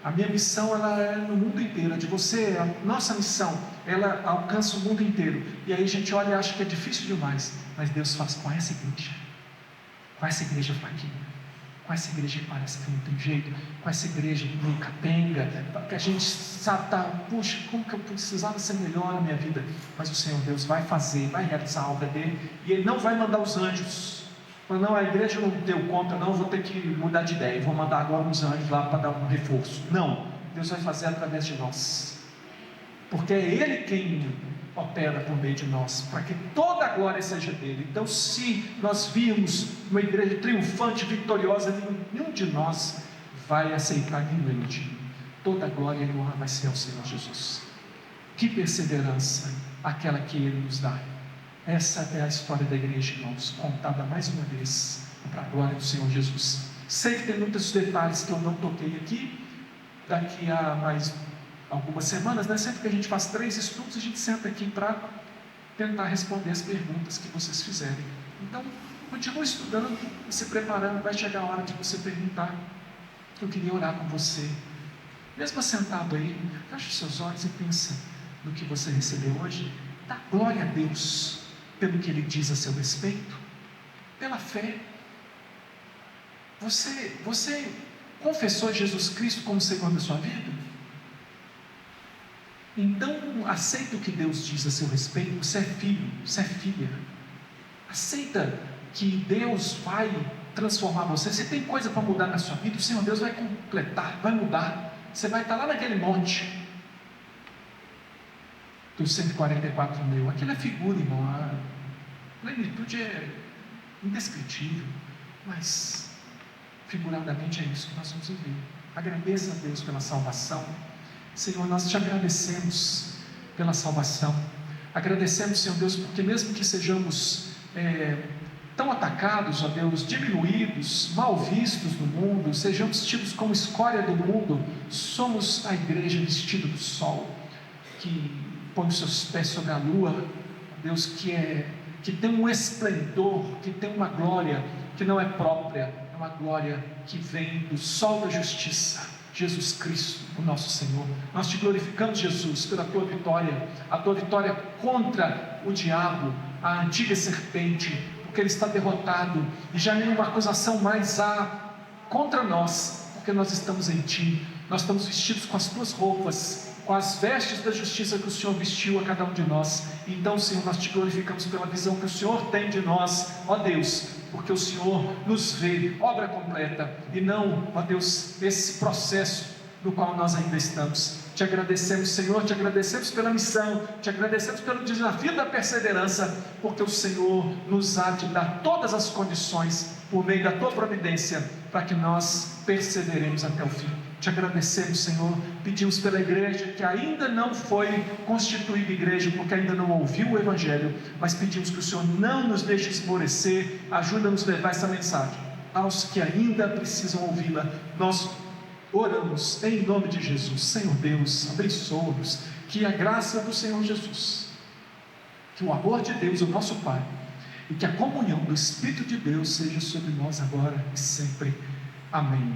A minha missão, ela é no mundo inteiro. A de você, a nossa missão, ela alcança o mundo inteiro. E aí a gente olha e acha que é difícil demais, mas Deus faz com essa igreja fraquinha. com essa igreja que parece que não tem jeito, com essa igreja meio capenga, que a gente sabe, puxa, como que eu precisava ser melhor na minha vida, mas o Senhor Deus vai fazer, vai realizar a obra dele, e Ele não vai mandar os anjos, não, a igreja não deu conta, não, vou ter que mudar de ideia, vou mandar agora uns anjos lá para dar um reforço. Não, Deus vai fazer através de nós, porque é Ele quem opera por meio de nós, para que toda a glória seja dele. Então, se nós virmos uma igreja triunfante, vitoriosa, nenhum de nós vai aceitar humilde. Toda a glória e honra vai ser ao Senhor Jesus. Que perseverança aquela que Ele nos dá. Essa é a história da igreja, irmãos, contada mais uma vez para a glória do Senhor Jesus. Sei que tem muitos detalhes que eu não toquei aqui. Daqui a mais algumas semanas, né? Sempre que a gente faz 3 estudos, a gente senta aqui para tentar responder as perguntas que vocês fizerem. Então, continue estudando e se preparando. Vai chegar a hora de você perguntar. Eu queria orar com você, mesmo sentado aí. Feche os seus olhos e pensa no que você recebeu hoje. Dá glória a Deus pelo que Ele diz a seu respeito, pela fé. Você confessou Jesus Cristo como Senhor da sua vida? Então, aceita o que Deus diz a seu respeito. Você é filho, você é filha. Aceita que Deus vai transformar você. Se tem coisa para mudar na sua vida, o Senhor Deus vai completar, vai mudar. Você vai estar lá naquele monte dos 144 mil. Aquilo é figura, irmão. A plenitude é indescritível, mas figuradamente é isso que nós vamos viver. Agradeça a Deus pela salvação. Senhor, nós te agradecemos pela salvação. Agradecemos, Senhor Deus, porque mesmo que sejamos tão atacados, ó Deus, diminuídos, mal vistos no mundo, sejamos tidos como escória do mundo, somos a igreja vestida do sol, que põe os seus pés sobre a lua, ó Deus, que tem um esplendor, que tem uma glória que não é própria, é uma glória que vem do sol da justiça, Jesus Cristo, o nosso Senhor. Nós te glorificamos, Jesus, pela tua vitória, a tua vitória contra o diabo, a antiga serpente, porque ele está derrotado, e já nenhuma acusação mais há contra nós, porque nós estamos em ti, nós estamos vestidos com as tuas roupas, com as vestes da justiça que o Senhor vestiu a cada um de nós. Então, Senhor, nós te glorificamos pela visão que o Senhor tem de nós, ó Deus, porque o Senhor nos vê, obra completa, e não, ó Deus, esse processo no qual nós ainda estamos. Te agradecemos, Senhor, te agradecemos pela missão, te agradecemos pelo desafio da perseverança, porque o Senhor nos há de dar todas as condições, por meio da tua providência, para que nós perseveremos até o fim. Te agradecemos, Senhor, pedimos pela igreja que ainda não foi constituída igreja, porque ainda não ouviu o Evangelho, mas pedimos que o Senhor não nos deixe esmorecer, ajuda-nos a levar essa mensagem aos que ainda precisam ouvi-la. Nós oramos em nome de Jesus. Senhor Deus, abençoa-nos, que a graça do Senhor Jesus, que o amor de Deus, o nosso Pai, e que a comunhão do Espírito de Deus seja sobre nós agora e sempre. Amém.